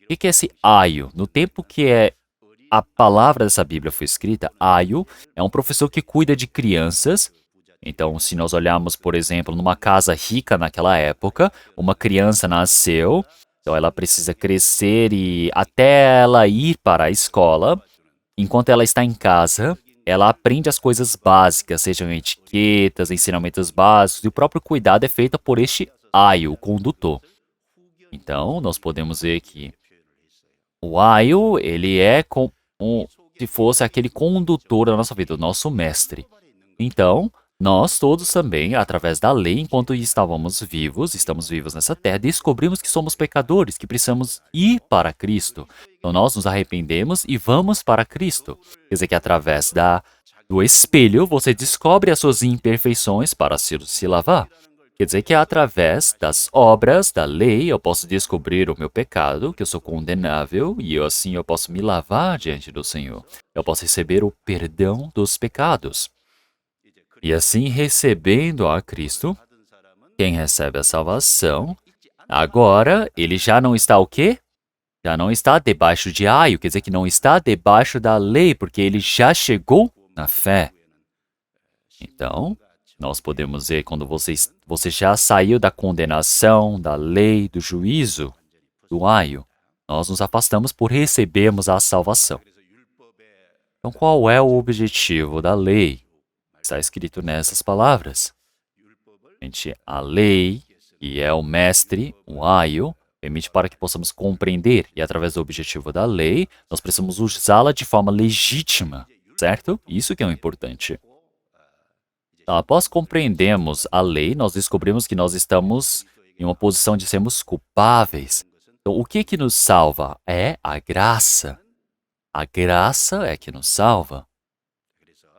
O que é esse aio? No tempo que a palavra dessa Bíblia foi escrita, aio é um professor que cuida de crianças. Então, se nós olharmos, por exemplo, numa casa rica naquela época, uma criança nasceu, então ela precisa crescer e até ela ir para a escola, enquanto ela está em casa, ela aprende as coisas básicas, sejam etiquetas, ensinamentos básicos, e o próprio cuidado é feito por este aio, o condutor. Então, nós podemos ver que o aio, ele é como se fosse aquele condutor da nossa vida, o nosso mestre. Então, nós todos também, através da lei, enquanto estávamos vivos, estamos vivos nessa terra, descobrimos que somos pecadores, que precisamos ir para Cristo. Então nós nos arrependemos e vamos para Cristo. Quer dizer que através do espelho você descobre as suas imperfeições para se lavar. Quer dizer que através das obras da lei eu posso descobrir o meu pecado, que eu sou condenável, e assim eu posso me lavar diante do Senhor. Eu posso receber o perdão dos pecados. E assim, recebendo a Cristo, quem recebe a salvação, agora ele já não está o quê? Já não está debaixo de aio, quer dizer que não está debaixo da lei, porque ele já chegou na fé. Então, nós podemos dizer, quando você já saiu da condenação, da lei, do juízo, do aio, nós nos afastamos por recebermos a salvação. Então, qual é o objetivo da lei? Está escrito nessas palavras. A lei, que é o mestre, o aio, permite para que possamos compreender, e através do objetivo da lei, nós precisamos usá-la de forma legítima, certo? Isso que é o importante. Então, após compreendermos a lei, nós descobrimos que nós estamos em uma posição de sermos culpáveis. Então, o que nos salva? É a graça. A graça é que nos salva.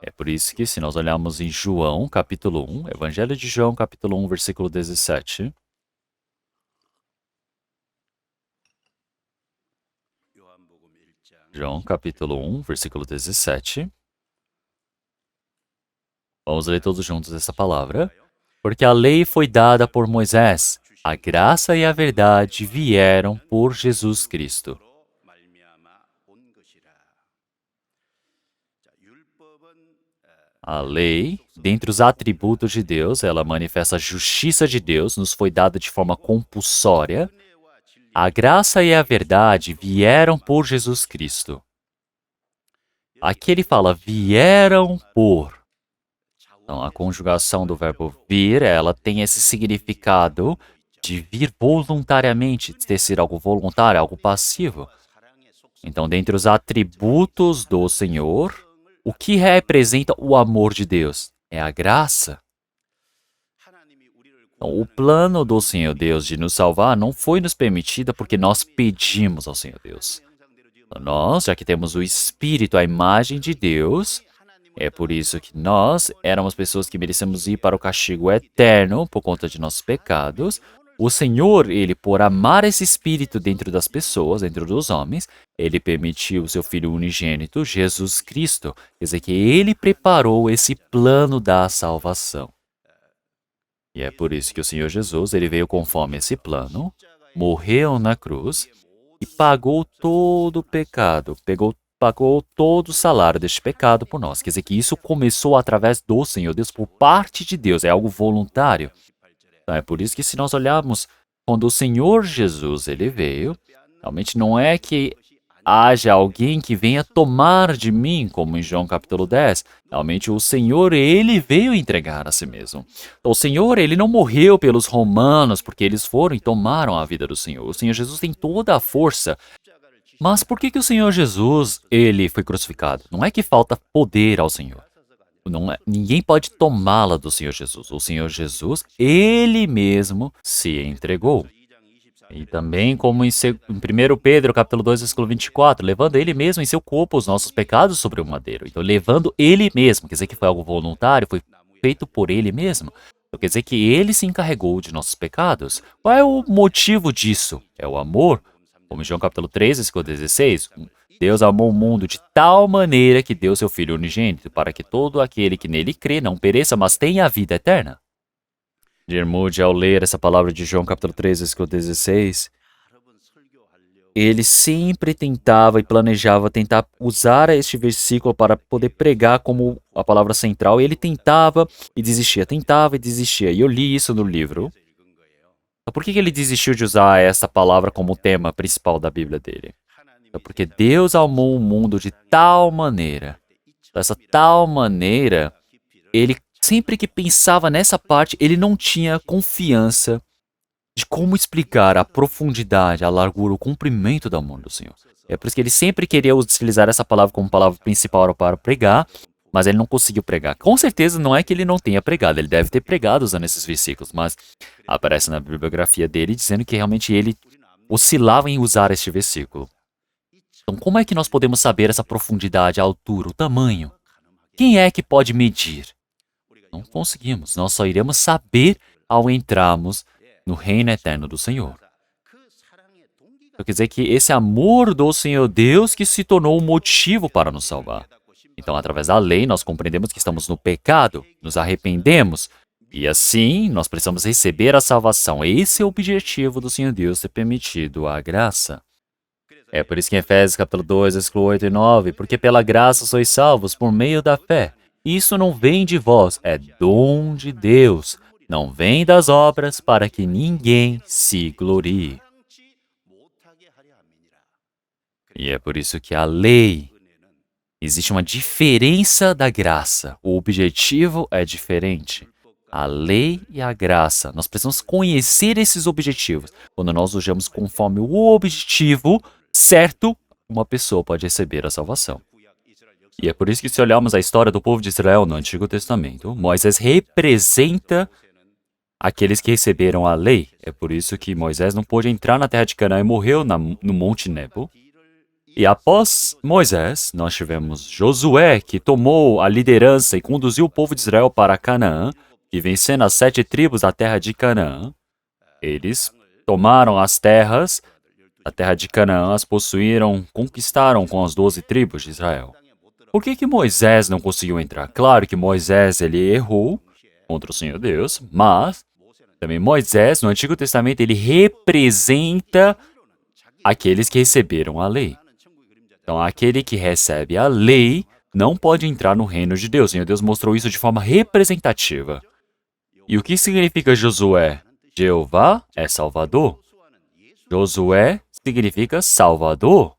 É por isso que, se nós olharmos em João, capítulo 1, Evangelho de João, capítulo 1, versículo 17. João, capítulo 1, versículo 17. Vamos ler todos juntos essa palavra. Porque a lei foi dada por Moisés, a graça e a verdade vieram por Jesus Cristo. A lei, dentre os atributos de Deus, ela manifesta a justiça de Deus, nos foi dada de forma compulsória. A graça e a verdade vieram por Jesus Cristo. Aqui ele fala, vieram por. Então, a conjugação do verbo vir, ela tem esse significado de vir voluntariamente, de ter sido algo voluntário, algo passivo. Então, dentre os atributos do Senhor, o que representa o amor de Deus? É a graça. Então, o plano do Senhor Deus de nos salvar não foi nos permitido porque nós pedimos ao Senhor Deus. Então, nós, já que temos o Espírito, a imagem de Deus, é por isso que nós éramos pessoas que merecemos ir para o castigo eterno por conta de nossos pecados. O Senhor, ele, por amar esse Espírito dentro das pessoas, dentro dos homens, ele permitiu o seu Filho unigênito, Jesus Cristo. Quer dizer que ele preparou esse plano da salvação. E é por isso que o Senhor Jesus, ele veio conforme esse plano, morreu na cruz e pagou todo o pecado, pagou todo o salário deste pecado por nós. Quer dizer que isso começou através do Senhor Deus, por parte de Deus, é algo voluntário. Então, é por isso que se nós olharmos, quando o Senhor Jesus ele veio, realmente não é que haja alguém que venha tomar de mim, como em João capítulo 10. Realmente o Senhor, ele veio entregar a si mesmo. Então, o Senhor, ele não morreu pelos romanos, porque eles foram e tomaram a vida do Senhor. O Senhor Jesus tem toda a força. Mas por que o Senhor Jesus, ele foi crucificado? Não é que falta poder ao Senhor. Ninguém pode tomá-la do Senhor Jesus. O Senhor Jesus, ele mesmo se entregou. E também como em 1 Pedro, capítulo 2, versículo 24, levando ele mesmo em seu corpo os nossos pecados sobre o madeiro. Então, levando ele mesmo, quer dizer que foi algo voluntário, foi feito por ele mesmo. Então, quer dizer que ele se encarregou de nossos pecados. Qual é o motivo disso? É o amor. Como em João capítulo 3, versículo 16, Deus amou o mundo de tal maneira que deu seu Filho unigênito, para que todo aquele que nele crê não pereça, mas tenha a vida eterna. Dermude, ao ler essa palavra de João capítulo 3, versículo 16, ele sempre tentava e planejava tentar usar este versículo para poder pregar como a palavra central, e ele tentava e desistia, e eu li isso no livro. Então, por que ele desistiu de usar essa palavra como tema principal da Bíblia dele? Então, porque Deus amou o mundo de tal maneira. Dessa tal maneira, ele sempre que pensava nessa parte, ele não tinha confiança de como explicar a profundidade, a largura, o comprimento do amor do Senhor. É por isso que ele sempre queria utilizar essa palavra como palavra principal para pregar, mas ele não conseguiu pregar. Com certeza não é que ele não tenha pregado, ele deve ter pregado usando esses versículos, mas aparece na bibliografia dele dizendo que realmente ele oscilava em usar este versículo. Então, como é que nós podemos saber essa profundidade, a altura, o tamanho? Quem é que pode medir? Não conseguimos. Nós só iremos saber ao entrarmos no reino eterno do Senhor. Então, quer dizer que esse amor do Senhor Deus que se tornou um motivo para nos salvar. Então, através da lei, nós compreendemos que estamos no pecado, nos arrependemos, e assim nós precisamos receber a salvação. Esse é o objetivo do Senhor Deus ter permitido a graça. É por isso que em Efésios capítulo 2, versículo 8 e 9, porque pela graça sois salvos por meio da fé. Isso não vem de vós, é dom de Deus. Não vem das obras para que ninguém se glorie. E é por isso que a lei, existe uma diferença da graça. O objetivo é diferente. A lei e a graça. Nós precisamos conhecer esses objetivos. Quando nós usamos conforme o objetivo certo, uma pessoa pode receber a salvação. E é por isso que, se olharmos a história do povo de Israel no Antigo Testamento, Moisés representa aqueles que receberam a lei. É por isso que Moisés não pôde entrar na terra de Canaã e morreu no Monte Nebo. E após Moisés, nós tivemos Josué, que tomou a liderança e conduziu o povo de Israel para Canaã, e vencendo as 7 tribos da terra de Canaã. Eles tomaram as terras, a terra de Canaã, as possuíram, conquistaram com as 12 tribos de Israel. Por que Moisés não conseguiu entrar? Claro que Moisés ele errou contra o Senhor Deus, mas também Moisés, no Antigo Testamento, ele representa aqueles que receberam a lei. Então, aquele que recebe a lei não pode entrar no reino de Deus. O Senhor Deus mostrou isso de forma representativa. E o que significa Josué? Jeová é Salvador. Josué significa Salvador.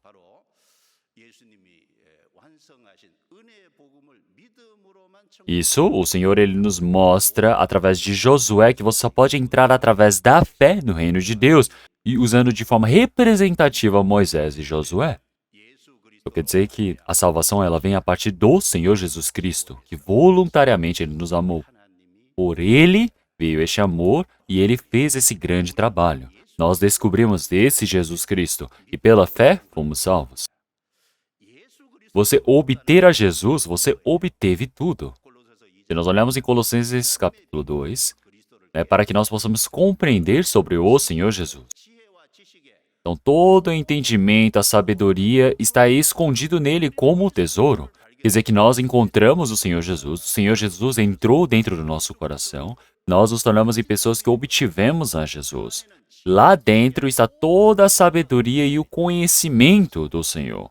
Isso, o Senhor ele nos mostra através de Josué que você só pode entrar através da fé no reino de Deus e usando de forma representativa Moisés e Josué. Isso quer dizer que a salvação ela vem a partir do Senhor Jesus Cristo, que voluntariamente ele nos amou. Por ele veio este amor e ele fez esse grande trabalho. Nós descobrimos desse Jesus Cristo e pela fé fomos salvos. Você obter a Jesus, você obteve tudo. Se nós olharmos em Colossenses capítulo 2, é para que nós possamos compreender sobre o Senhor Jesus. Então, todo o entendimento, a sabedoria está escondido nele como um tesouro. Quer dizer que nós encontramos o Senhor Jesus entrou dentro do nosso coração, nós nos tornamos em pessoas que obtivemos a Jesus. Lá dentro está toda a sabedoria e o conhecimento do Senhor.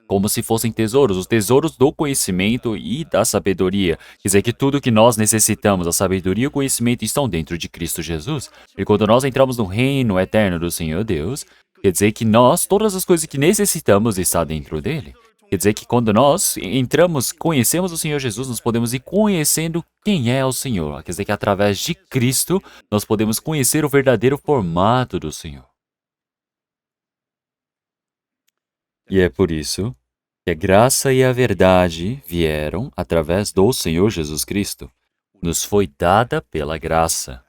Como se fossem tesouros, os tesouros do conhecimento e da sabedoria. Quer dizer que tudo que nós necessitamos, a sabedoria e o conhecimento estão dentro de Cristo Jesus. E quando nós entramos no reino eterno do Senhor Deus, quer dizer que nós, todas as coisas que necessitamos está dentro dele. Quer dizer que quando nós entramos, conhecemos o Senhor Jesus, nós podemos ir conhecendo quem é o Senhor. Quer dizer que através de Cristo, nós podemos conhecer o verdadeiro formato do Senhor. E é por isso que a graça e a verdade vieram através do Senhor Jesus Cristo. Nos foi dada pela graça.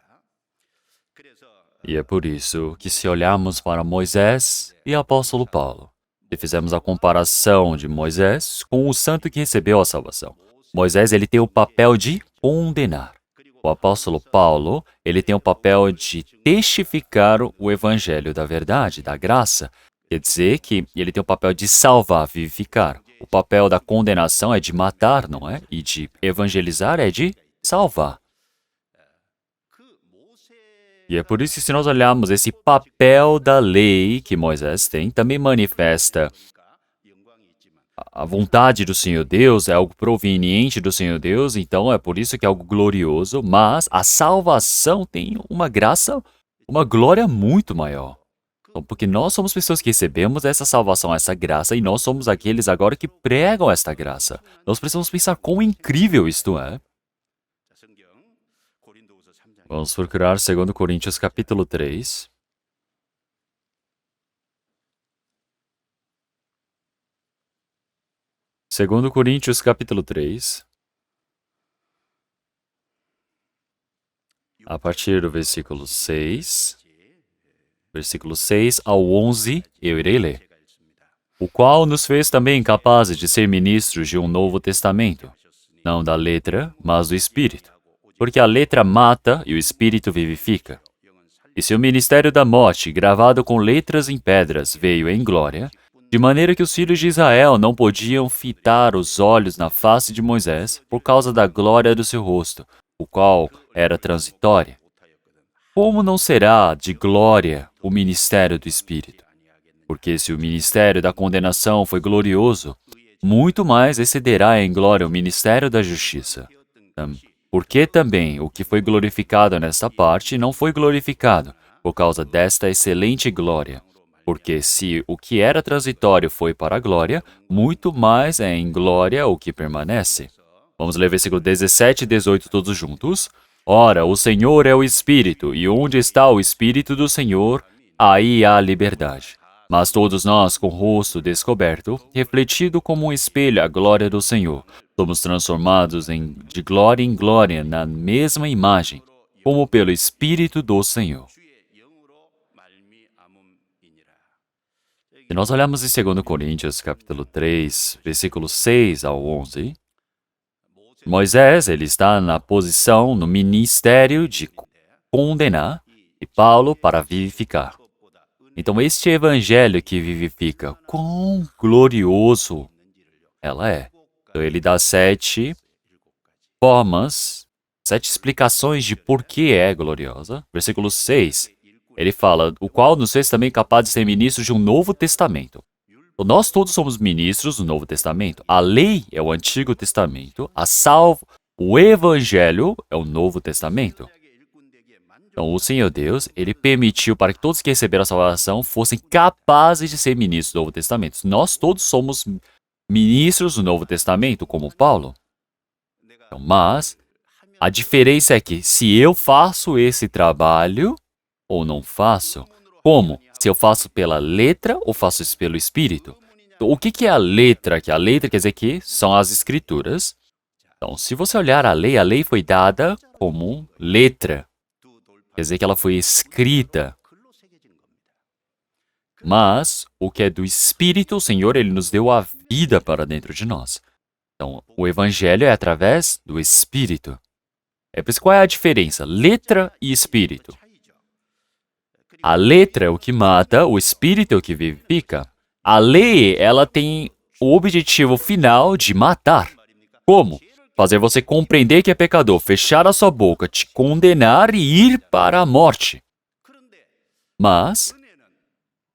E é por isso que, se olharmos para Moisés e apóstolo Paulo, e fizermos a comparação de Moisés com o santo que recebeu a salvação, Moisés ele tem o papel de condenar. O apóstolo Paulo, ele tem o papel de testificar o evangelho da verdade, da graça. Quer dizer que ele tem o papel de salvar, vivificar. O papel da condenação é de matar, não é? E de evangelizar é de salvar. E é por isso que, se nós olharmos esse papel da lei que Moisés tem, também manifesta a vontade do Senhor Deus, é algo proveniente do Senhor Deus, então é por isso que é algo glorioso, mas a salvação tem uma graça, uma glória muito maior. Então, porque nós somos pessoas que recebemos essa salvação, essa graça, e nós somos aqueles agora que pregam esta graça. Nós precisamos pensar quão incrível isto é. Vamos procurar 2 Coríntios capítulo 3. 2 Coríntios capítulo 3, a partir do versículo 6 ao 11, eu irei ler. O qual nos fez também capazes de ser ministros de um novo testamento, não da letra, mas do Espírito. Porque a letra mata e o Espírito vivifica. E se o ministério da morte, gravado com letras em pedras, veio em glória, de maneira que os filhos de Israel não podiam fitar os olhos na face de Moisés por causa da glória do seu rosto, o qual era transitória. Como não será de glória o ministério do Espírito? Porque se o ministério da condenação foi glorioso, muito mais excederá em glória o ministério da justiça. Porque também o que foi glorificado nesta parte não foi glorificado por causa desta excelente glória. Porque se o que era transitório foi para a glória, muito mais é em glória o que permanece. Vamos ler versículo 17 e 18 todos juntos. Ora, o Senhor é o Espírito, e onde está o Espírito do Senhor, aí há liberdade. Mas todos nós, com o rosto descoberto, refletido como um espelho a glória do Senhor, somos transformados de glória em glória na mesma imagem, como pelo Espírito do Senhor. Se nós olharmos em 2 Coríntios, capítulo 3, versículos 6 ao 11, Moisés, ele está na posição, no ministério de condenar e Paulo para vivificar. Então, este evangelho que vivifica, quão glorioso ela é. Então, ele dá 7 formas, 7 explicações de por que é gloriosa. Versículo 6, ele fala, o qual nos fez também capaz de ser ministros de um novo testamento. Então, nós todos somos ministros do Novo Testamento. A lei é o Antigo Testamento, o Evangelho é o Novo Testamento. Então, o Senhor Deus, ele permitiu para que todos que receberam a salvação fossem capazes de ser ministros do Novo Testamento. Nós todos somos ministros do Novo Testamento, como Paulo. Então, mas a diferença é que se eu faço esse trabalho ou não faço, como? Se eu faço pela letra ou faço isso pelo Espírito? Então, o que é a letra? Que a letra quer dizer que são as Escrituras. Então, se você olhar a lei foi dada como letra. Quer dizer que ela foi escrita. Mas o que é do Espírito, o Senhor, ele nos deu a vida para dentro de nós. Então, o Evangelho é através do Espírito. É por isso qual é a diferença? Letra e Espírito. A letra é o que mata, o Espírito é o que vivifica. A lei, ela tem o objetivo final de matar. Como? Fazer você compreender que é pecador, fechar a sua boca, te condenar e ir para a morte. Mas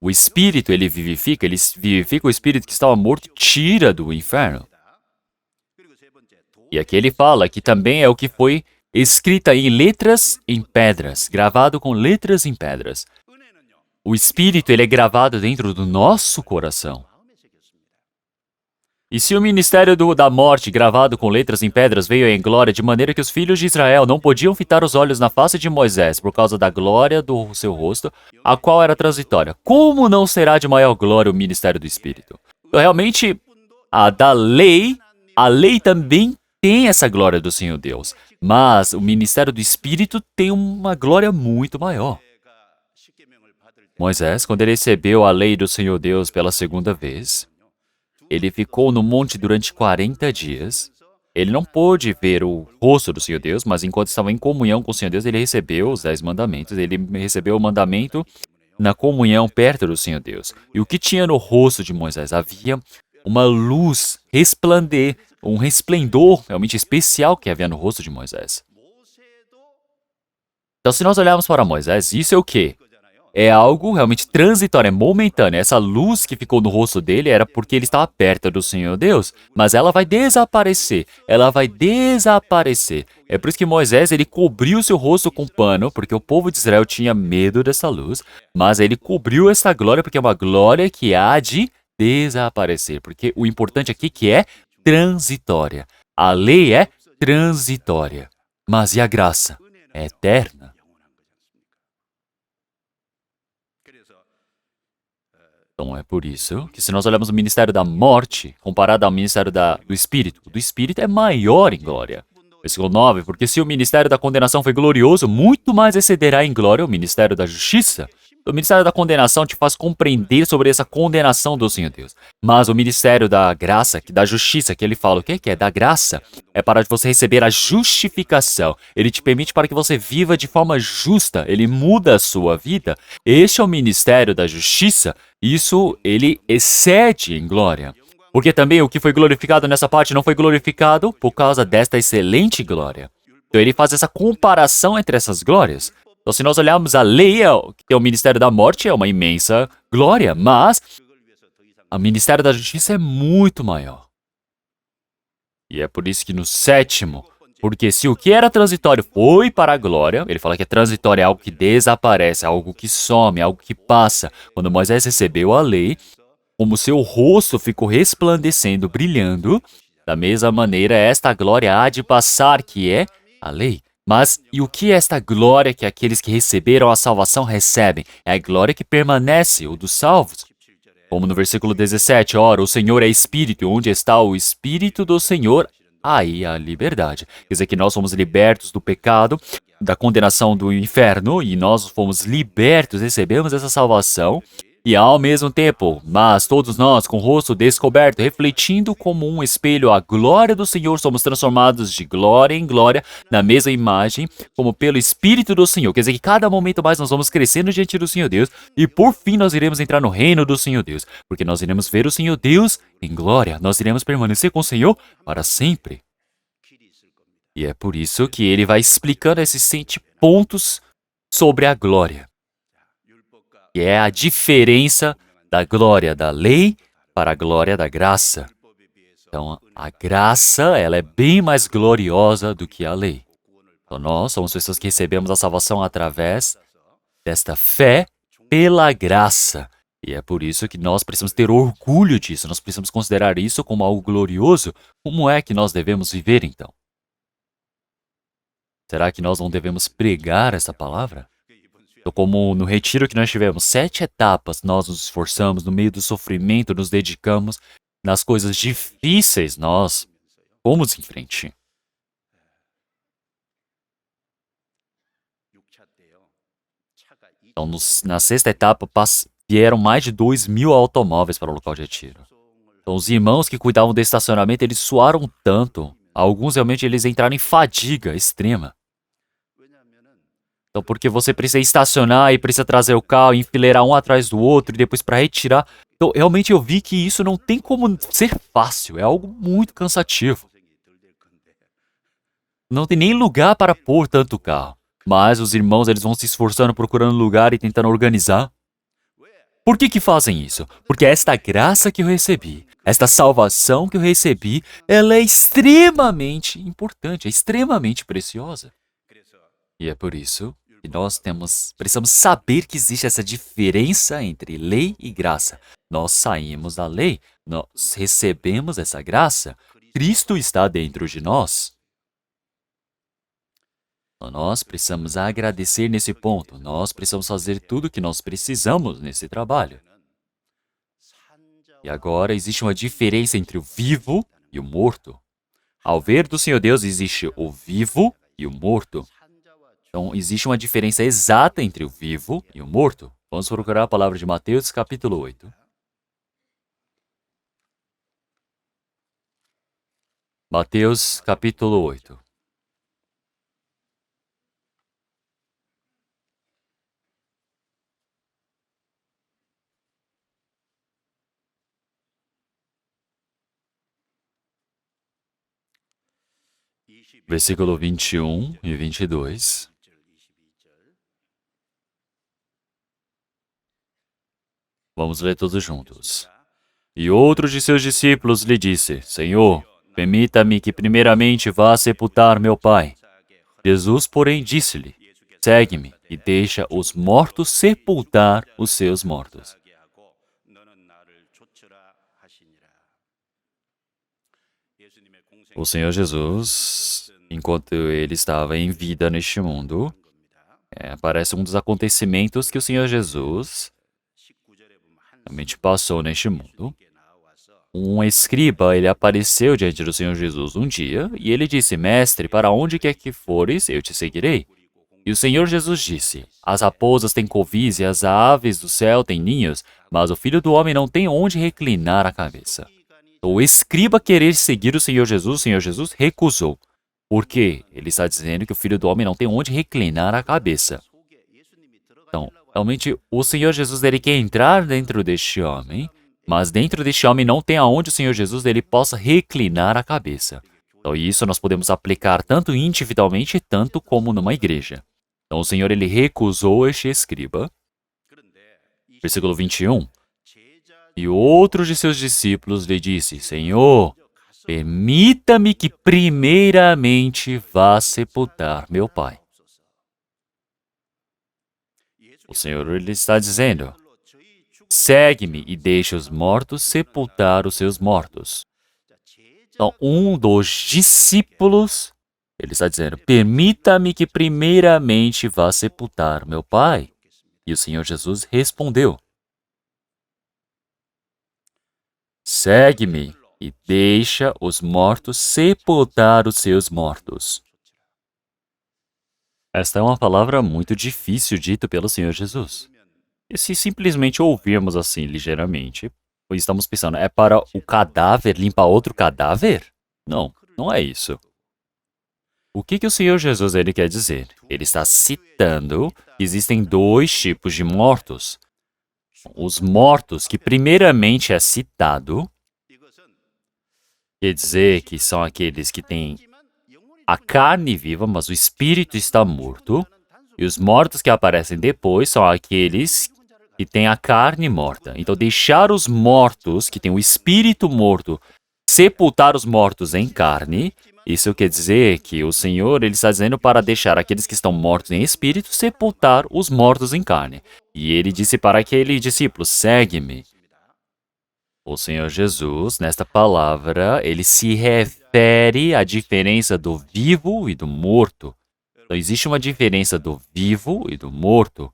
o Espírito, ele vivifica o Espírito que estava morto, tira do inferno. E aqui ele fala que também é o que foi escrita em letras em pedras, gravado com letras em pedras. O Espírito, ele é gravado dentro do nosso coração. E se o ministério da morte, gravado com letras em pedras, veio em glória, de maneira que os filhos de Israel não podiam fitar os olhos na face de Moisés por causa da glória do seu rosto, a qual era transitória, como não será de maior glória o ministério do Espírito? Então, realmente, a lei também tem essa glória do Senhor Deus, mas o ministério do Espírito tem uma glória muito maior. Moisés, quando ele recebeu a lei do Senhor Deus pela segunda vez, ele ficou no monte durante 40 dias. Ele não pôde ver o rosto do Senhor Deus, mas enquanto estava em comunhão com o Senhor Deus, ele recebeu os 10 mandamentos. Ele recebeu o mandamento na comunhão perto do Senhor Deus. E o que tinha no rosto de Moisés? Havia uma luz, um resplendor realmente especial que havia no rosto de Moisés. Então, se nós olharmos para Moisés, isso é o quê? É algo realmente transitório, é momentâneo. Essa luz que ficou no rosto dele era porque ele estava perto do Senhor Deus. Mas ela vai desaparecer. Ela vai desaparecer. É por isso que Moisés, ele cobriu seu rosto com pano, porque o povo de Israel tinha medo dessa luz. Mas ele cobriu essa glória, porque é uma glória que há de desaparecer. Porque o importante aqui que é transitória. A lei é transitória. Mas e a graça? É eterna. Então é por isso que se nós olharmos o ministério da morte, comparado ao ministério do Espírito é maior em glória. Versículo 9, porque se o ministério da condenação foi glorioso, muito mais excederá em glória o ministério da justiça. O ministério da condenação te faz compreender sobre essa condenação do Senhor Deus. Mas o ministério da graça, da justiça, que ele fala o que é? Da graça, é para você receber a justificação. Ele te permite para que você viva de forma justa. Ele muda a sua vida. Este é o ministério da justiça. Isso ele excede em glória. Porque também o que foi glorificado nessa parte não foi glorificado por causa desta excelente glória. Então ele faz essa comparação entre essas glórias. Então, se nós olharmos a lei, que é o ministério da morte, é uma imensa glória, mas o ministério da justiça é muito maior. E é por isso que no sétimo, porque se o que era transitório foi para a glória, ele fala que é transitório é algo que desaparece, algo que some, algo que passa. Quando Moisés recebeu a lei, como seu rosto ficou resplandecendo, brilhando, da mesma maneira esta glória há de passar, que é a lei. Mas e o que é esta glória que aqueles que receberam a salvação recebem? É a glória que permanece, o dos salvos. Como no versículo 17, ora, o Senhor é Espírito, e onde está o Espírito do Senhor, aí há liberdade. Quer dizer que nós fomos libertos do pecado, da condenação do inferno, e nós fomos libertos, recebemos essa salvação, e ao mesmo tempo, mas todos nós, com o rosto descoberto, refletindo como um espelho a glória do Senhor, somos transformados de glória em glória, na mesma imagem, como pelo Espírito do Senhor. Quer dizer que cada momento mais nós vamos crescendo diante do Senhor Deus, e por fim nós iremos entrar no reino do Senhor Deus, porque nós iremos ver o Senhor Deus em glória, nós iremos permanecer com o Senhor para sempre. E é por isso que ele vai explicando esses 7 pontos sobre a glória, que é a diferença da glória da lei para a glória da graça. Então, a graça, ela é bem mais gloriosa do que a lei. Então, nós somos pessoas que recebemos a salvação através desta fé pela graça. E é por isso que nós precisamos ter orgulho disso, nós precisamos considerar isso como algo glorioso. Como é que nós devemos viver, então? Será que nós não devemos pregar essa palavra? Então, como no retiro que nós tivemos 7 etapas, nós nos esforçamos, no meio do sofrimento, nos dedicamos, nas coisas difíceis, nós fomos em frente. Então, na 6ª etapa, vieram mais de 2.000 automóveis para o local de retiro. Então, os irmãos que cuidavam do estacionamento, eles suaram tanto. Alguns realmente eles entraram em fadiga extrema. Então, porque você precisa estacionar e precisa trazer o carro, enfileirar um atrás do outro e depois para retirar. Então, realmente eu vi que isso não tem como ser fácil, é algo muito cansativo. Não tem nem lugar para pôr tanto carro. Mas os irmãos, eles vão se esforçando, procurando lugar e tentando organizar. Por que fazem isso? Porque esta graça que eu recebi, esta salvação que eu recebi, ela é extremamente importante, é extremamente preciosa. E é por isso que nós precisamos saber que existe essa diferença entre lei e graça. Nós saímos da lei, nós recebemos essa graça, Cristo está dentro de nós. Então, nós precisamos agradecer nesse ponto, nós precisamos fazer tudo o que nós precisamos nesse trabalho. E agora existe uma diferença entre o vivo e o morto. Ao ver do Senhor Deus existe o vivo e o morto. Então, existe uma diferença exata entre o vivo e o morto. Vamos procurar a palavra de Mateus, capítulo 8. Mateus, capítulo 8. Versículo 21 e 22. Vamos ler todos juntos. E outro de seus discípulos lhe disse: Senhor, permita-me que primeiramente vá sepultar meu pai. Jesus, porém, disse-lhe: Segue-me e deixa os mortos sepultar os seus mortos. O Senhor Jesus, enquanto ele estava em vida neste mundo, parece um dos acontecimentos que o Senhor Jesus realmente passou neste mundo. Um escriba, ele apareceu diante do Senhor Jesus um dia e ele disse: Mestre, para onde quer que fores, eu te seguirei. E o Senhor Jesus disse: As raposas têm covis e as aves do céu têm ninhos, mas o Filho do Homem não tem onde reclinar a cabeça. O escriba querer seguir o Senhor Jesus recusou. Por quê? Ele está dizendo que o Filho do Homem não tem onde reclinar a cabeça. Então, realmente, o Senhor Jesus ele quer entrar dentro deste homem, mas dentro deste homem não tem aonde o Senhor Jesus ele possa reclinar a cabeça. Então, isso nós podemos aplicar tanto individualmente, tanto como numa igreja. Então, o Senhor ele recusou este escriba. Versículo 21. E outro de seus discípulos lhe disse: Senhor, permita-me que primeiramente vá sepultar meu pai. O Senhor ele está dizendo: segue-me e deixa os mortos sepultar os seus mortos. Então, um dos discípulos, ele está dizendo: permita-me que primeiramente vá sepultar meu pai. E o Senhor Jesus respondeu: segue-me e deixa os mortos sepultar os seus mortos. Esta é uma palavra muito difícil dita pelo Senhor Jesus. E se simplesmente ouvirmos assim ligeiramente, pois estamos pensando, é para o cadáver limpar outro cadáver? Não, não é isso. O que o Senhor Jesus ele quer dizer? Ele está citando que existem dois tipos de mortos. Os mortos que primeiramente é citado, quer dizer que são aqueles que têm a carne viva, mas o espírito está morto. E os mortos que aparecem depois são aqueles que têm a carne morta. Então, deixar os mortos, que têm o espírito morto, sepultar os mortos em carne, isso quer dizer que o Senhor ele está dizendo para deixar aqueles que estão mortos em espírito sepultar os mortos em carne. E ele disse para aquele discípulo: segue-me. O Senhor Jesus, nesta palavra, ele se refere à diferença do vivo e do morto. Então, existe uma diferença do vivo e do morto.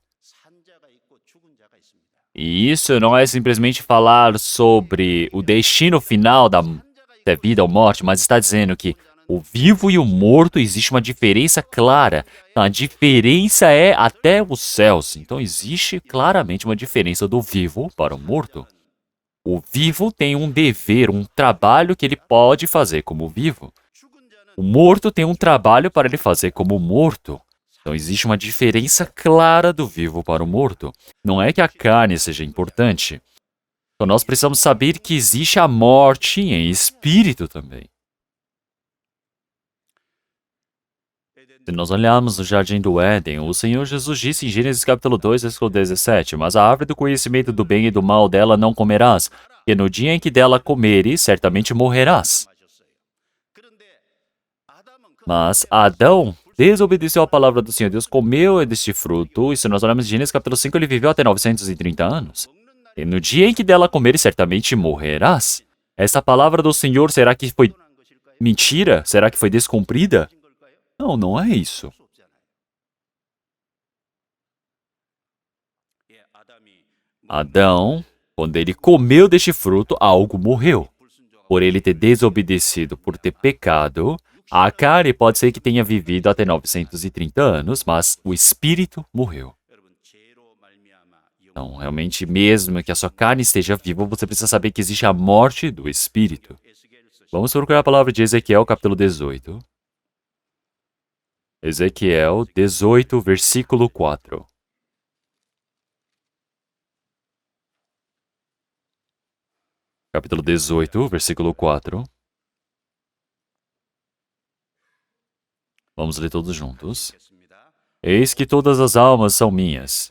E isso não é simplesmente falar sobre o destino final da vida ou morte, mas está dizendo que o vivo e o morto existe uma diferença clara. A diferença é até os céus. Então, existe claramente uma diferença do vivo para o morto. O vivo tem um dever, um trabalho que ele pode fazer como vivo. O morto tem um trabalho para ele fazer como morto. Então, existe uma diferença clara do vivo para o morto. Não é que a carne seja importante. Então, nós precisamos saber que existe a morte em espírito também. Se nós olharmos no Jardim do Éden, o Senhor Jesus disse em Gênesis capítulo 2, versículo 17, mas a árvore do conhecimento do bem e do mal dela não comerás, porque no dia em que dela comeres, certamente morrerás. Mas Adão desobedeceu à palavra do Senhor Deus, comeu deste fruto, e se nós olharmos em Gênesis capítulo 5, ele viveu até 930 anos. E no dia em que dela comeres, certamente morrerás. Essa palavra do Senhor, será que foi mentira? Será que foi descumprida? Não, não é isso. Adão, quando ele comeu deste fruto, algo morreu. Por ele ter desobedecido, por ter pecado, a carne pode ser que tenha vivido até 930 anos, mas o espírito morreu. Então, realmente, mesmo que a sua carne esteja viva, você precisa saber que existe a morte do espírito. Vamos procurar a palavra de Ezequiel, capítulo 18. Ezequiel 18, versículo 4. Capítulo 18, versículo 4. Vamos ler todos juntos. Eis que todas as almas são minhas,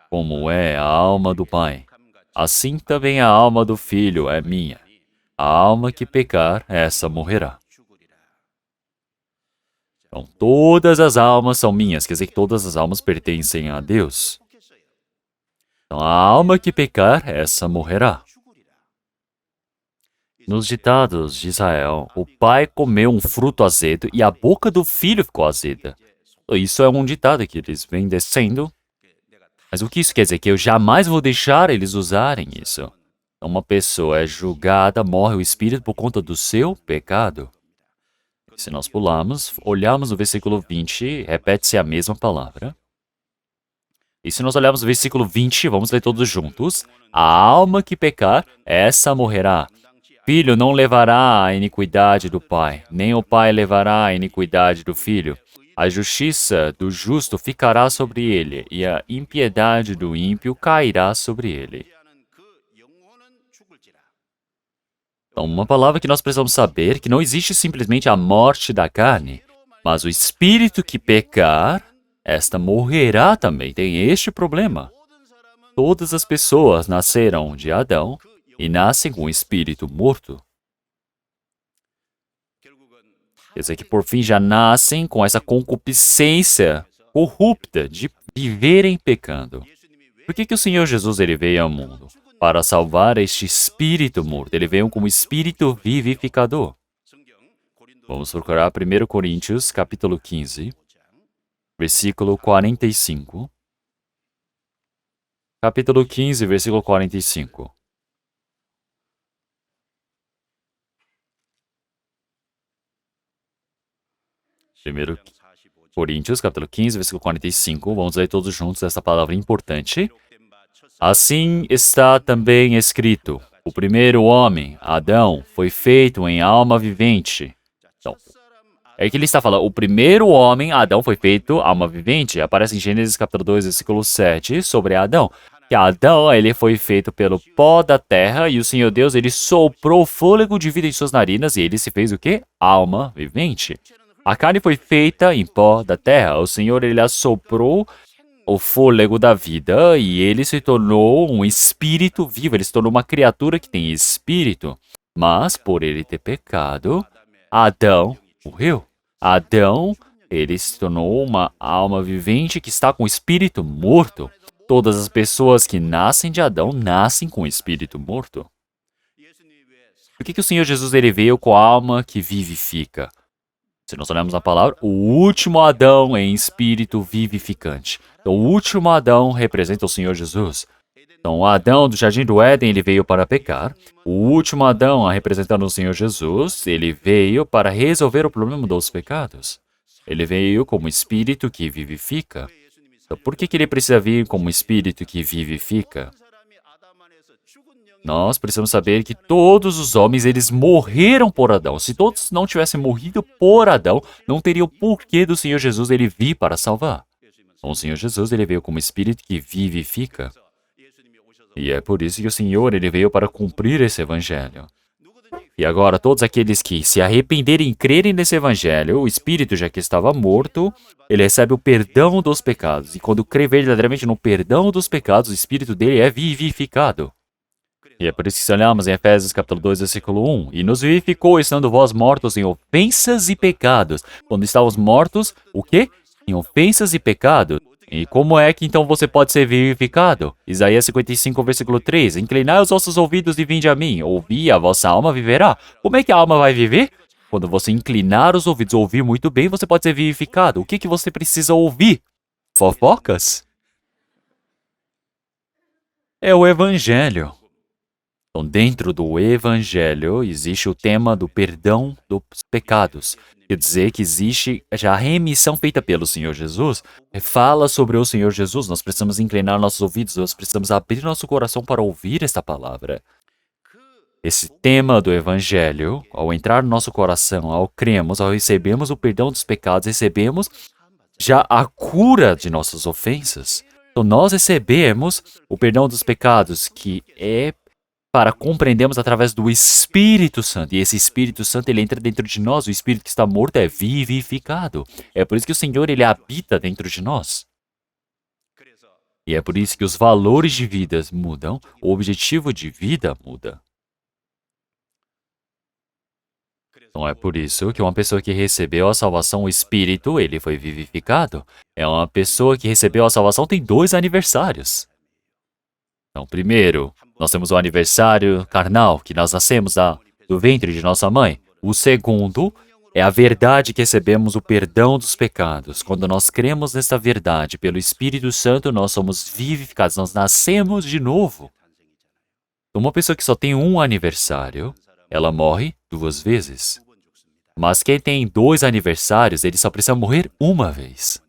como é a alma do Pai. Assim também a alma do Filho é minha. A alma que pecar, essa morrerá. Então, todas as almas são minhas, quer dizer que todas as almas pertencem a Deus. Então, a alma que pecar, essa morrerá. Nos ditados de Israel, o pai comeu um fruto azedo e a boca do filho ficou azeda. Isso é um ditado que eles vêm descendo. Mas o que isso quer dizer? Que eu jamais vou deixar eles usarem isso. Uma pessoa é julgada, morre o espírito por conta do seu pecado. Se nós pularmos, olharmos o versículo 20, repete-se a mesma palavra. E se nós olharmos o versículo 20, vamos ler todos juntos. A alma que pecar, essa morrerá. Filho não levará a iniquidade do pai, nem o pai levará a iniquidade do filho. A justiça do justo ficará sobre ele, e a impiedade do ímpio cairá sobre ele. Então, uma palavra que nós precisamos saber, que não existe simplesmente a morte da carne, mas o espírito que pecar, esta morrerá também. Tem este problema. Todas as pessoas nasceram de Adão e nascem com o espírito morto. Quer dizer que por fim já nascem com essa concupiscência corrupta de viverem pecando. Por que o Senhor Jesus ele veio ao mundo? Para salvar este espírito morto. Ele veio como espírito vivificador. Vamos procurar 1 Coríntios, capítulo 15, versículo 45. Capítulo 15, versículo 45. Primeiro Coríntios, capítulo 15, versículo 45. Vamos ler todos juntos essa palavra importante. Assim está também escrito: o primeiro homem, Adão, foi feito em alma vivente. Então, é que ele está falando, o primeiro homem, Adão, foi feito alma vivente. Aparece em Gênesis capítulo 2, versículo 7, sobre Adão. Que Adão, ele foi feito pelo pó da terra, e o Senhor Deus, ele soprou fôlego de vida em suas narinas, e ele se fez o quê? Alma vivente. A carne foi feita em pó da terra. O Senhor, ele assoprou o fôlego da vida e ele se tornou um espírito vivo. Ele se tornou uma criatura que tem espírito. Mas, por ele ter pecado, Adão morreu. Adão, ele se tornou uma alma vivente que está com o espírito morto. Todas as pessoas que nascem de Adão nascem com o espírito morto. Por que o Senhor Jesus ele veio com a alma que vivifica? Se nós olharmos a palavra, o último Adão é em espírito vivificante. Então, o último Adão representa o Senhor Jesus. Então, o Adão do Jardim do Éden, ele veio para pecar. O último Adão, representando o Senhor Jesus, ele veio para resolver o problema dos pecados. Ele veio como espírito que vivifica. Então, por que ele precisa vir como espírito que vivifica? Nós precisamos saber que todos os homens, eles morreram por Adão. Se todos não tivessem morrido por Adão, não teria o porquê do Senhor Jesus ele vir para salvar. Então, o Senhor Jesus ele veio como espírito que vivifica. E é por isso que o Senhor ele veio para cumprir esse evangelho. E agora, todos aqueles que se arrependerem e crerem nesse evangelho, o espírito, já que estava morto, ele recebe o perdão dos pecados. E quando crê verdadeiramente no perdão dos pecados, o espírito dele é vivificado. E é por isso que se olhamos em Efésios capítulo 2, versículo 1. E nos vivificou, estando vós mortos em ofensas e pecados. Quando estávamos mortos, o quê? Em ofensas e pecados. E como é que então você pode ser vivificado? Isaías 55, versículo 3. Inclinai os vossos ouvidos e vinde a mim. Ouvi, e a vossa alma viverá. Como é que a alma vai viver? Quando você inclinar os ouvidos, ouvir muito bem, você pode ser vivificado. O que você precisa ouvir? Fofocas? É o evangelho. Então, dentro do Evangelho, existe o tema do perdão dos pecados. Quer dizer que existe já a remissão feita pelo Senhor Jesus. Fala sobre o Senhor Jesus. Nós precisamos inclinar nossos ouvidos, nós precisamos abrir nosso coração para ouvir esta palavra. Esse tema do Evangelho, ao entrar no nosso coração, ao cremos, ao recebermos o perdão dos pecados, recebemos já a cura de nossas ofensas. Então, nós recebemos o perdão dos pecados, que é para compreendermos através do Espírito Santo. E esse Espírito Santo, ele entra dentro de nós. O Espírito que está morto é vivificado. É por isso que o Senhor, ele habita dentro de nós. E é por isso que os valores de vida mudam, o objetivo de vida muda. Então é por isso que uma pessoa que recebeu a salvação, o Espírito, ele foi vivificado. É uma pessoa que recebeu a salvação, tem 2 aniversários. Então, primeiro, nós temos o aniversário carnal, que nós nascemos do ventre de nossa mãe. O segundo É a verdade que recebemos o perdão dos pecados. Quando nós cremos nessa verdade, pelo Espírito Santo, nós somos vivificados, nós nascemos de novo. Uma pessoa que só tem um aniversário, ela morre 2 vezes. Mas quem tem 2 aniversários, ele só precisa morrer uma vez.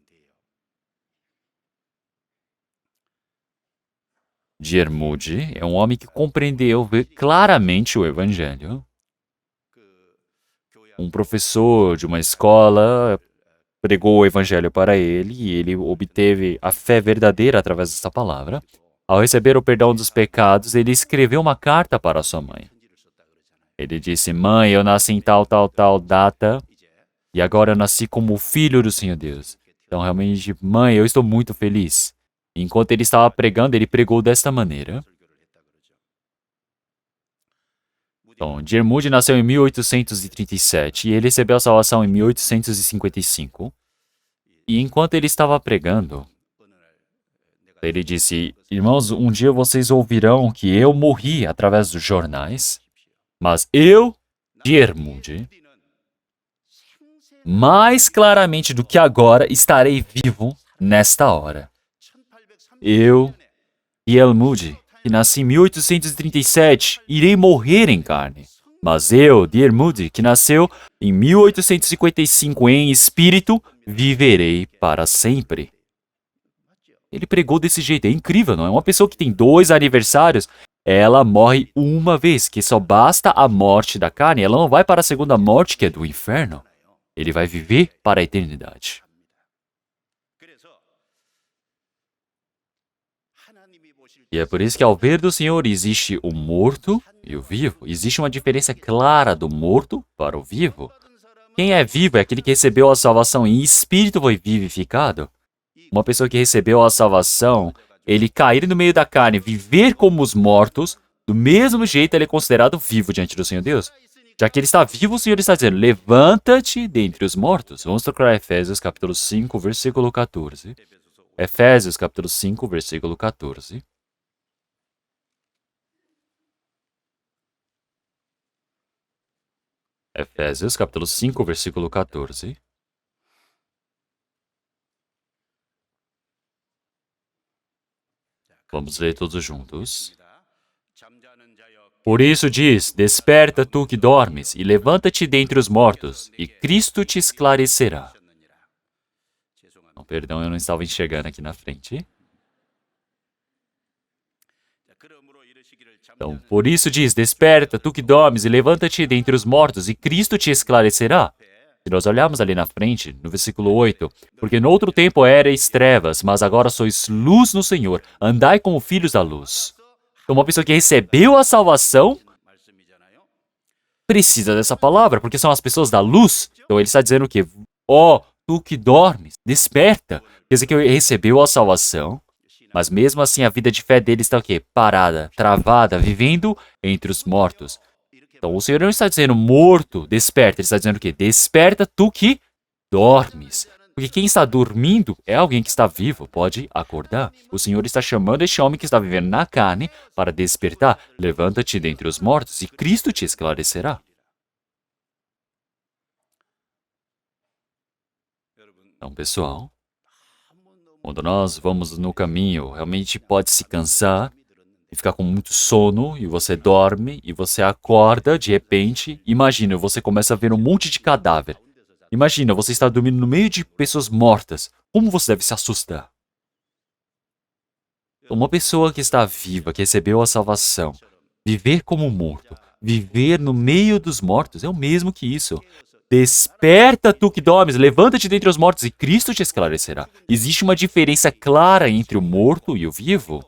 Diarmuid é um homem que compreendeu claramente o Evangelho. Um professor de uma escola pregou o Evangelho para ele e ele obteve a fé verdadeira através dessa palavra. Ao receber o perdão dos pecados, ele escreveu uma carta para sua mãe. Ele disse: Mãe, eu nasci em tal, tal, tal data e agora eu nasci como filho do Senhor Deus. Então, realmente, mãe, eu estou muito feliz. Enquanto ele estava pregando, ele pregou desta maneira. Então, Diarmuid nasceu em 1837 e ele recebeu a salvação em 1855. E enquanto ele estava pregando, ele disse: Irmãos, um dia vocês ouvirão que eu morri através dos jornais, mas eu, Diarmuid, mais claramente do que agora, estarei vivo nesta hora. Eu, Diarmuid, que nasci em 1837, irei morrer em carne. Mas eu, Diarmuid, que nasceu em 1855 em espírito, viverei para sempre. Ele pregou desse jeito, é incrível, não é? Uma pessoa que tem 2 aniversários, ela morre uma vez, que só basta a morte da carne, ela não vai para a segunda morte, que é do inferno. Ele vai viver para a eternidade. E é por isso que ao ver do Senhor existe o morto e o vivo. Existe uma diferença clara do morto para o vivo. Quem é vivo é aquele que recebeu a salvação em espírito foi vivificado. Uma pessoa que recebeu a salvação, ele cair no meio da carne, viver como os mortos, do mesmo jeito ele é considerado vivo diante do Senhor Deus. Já que ele está vivo, o Senhor está dizendo, levanta-te dentre os mortos. Vamos procurar Efésios capítulo 5, versículo 14. Efésios capítulo 5, versículo 14. Efésios capítulo 5, versículo 14. Vamos ler todos juntos. Por isso diz, desperta tu que dormes, e levanta-te dentre os mortos, e Cristo te esclarecerá. Não, perdão, eu não estava enxergando aqui na frente. Então, por isso diz, desperta tu que dormes, e levanta-te dentre os mortos, e Cristo te esclarecerá. Se nós olharmos ali na frente, no versículo 8, porque no outro tempo erais trevas, mas agora sois luz no Senhor, andai como filhos da luz. Então, uma pessoa que recebeu a salvação precisa dessa palavra, porque são as pessoas da luz. Então, ele está dizendo que, ó, tu que dormes, desperta. Quer dizer que ele recebeu a salvação, mas mesmo assim a vida de fé dele está o quê? Parada, travada, vivendo entre os mortos. Então, o Senhor não está dizendo morto, desperta. Ele está dizendo o quê? Desperta tu que dormes. Porque quem está dormindo é alguém que está vivo, pode acordar. O Senhor está chamando este homem que está vivendo na carne para despertar. Levanta-te dentre os mortos e Cristo te esclarecerá. Então, pessoal, quando nós vamos no caminho, realmente pode se cansar e ficar com muito sono, e você dorme, e você acorda de repente. Imagina, você começa a ver um monte de cadáver. Imagina, você está dormindo no meio de pessoas mortas. Como você deve se assustar? Uma pessoa que está viva, que recebeu a salvação, viver como morto, viver no meio dos mortos, é o mesmo que isso. Desperta tu que dormes, levanta-te dentre os mortos e Cristo te esclarecerá. Existe uma diferença clara entre o morto e o vivo.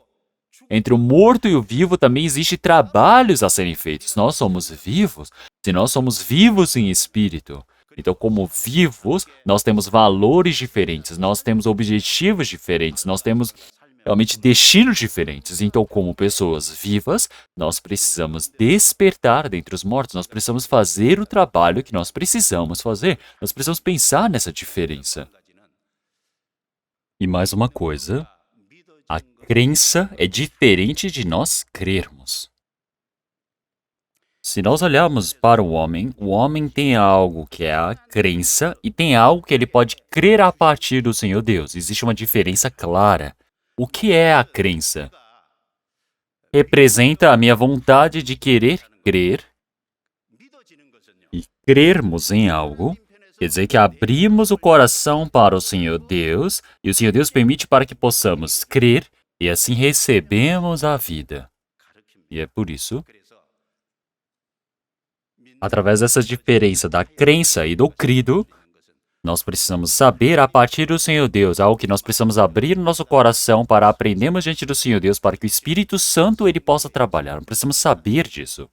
Entre o morto e o vivo também existe trabalhos a serem feitos. Nós somos vivos, se nós somos vivos em espírito. Então, como vivos, nós temos valores diferentes, nós temos objetivos diferentes, nós temos realmente destinos diferentes. Então, como pessoas vivas, nós precisamos despertar dentre os mortos, nós precisamos fazer o trabalho que nós precisamos fazer. Nós precisamos pensar nessa diferença. E mais uma coisa, a crença é diferente de nós crermos. se nós olharmos para o homem tem algo que é a crença e tem algo que ele pode crer a partir do Senhor Deus. Existe uma diferença clara. O que é a crença? Representa a minha vontade de querer crer e crermos em algo. Quer dizer que abrimos o coração para o Senhor Deus e o Senhor Deus permite para que possamos crer e assim recebemos a vida. E é por isso, através dessa diferença da crença e do crido, nós precisamos saber a partir do Senhor Deus, algo que nós precisamos abrir o nosso coração para aprendermos diante do Senhor Deus, para que o Espírito Santo ele possa trabalhar. Nós precisamos saber disso.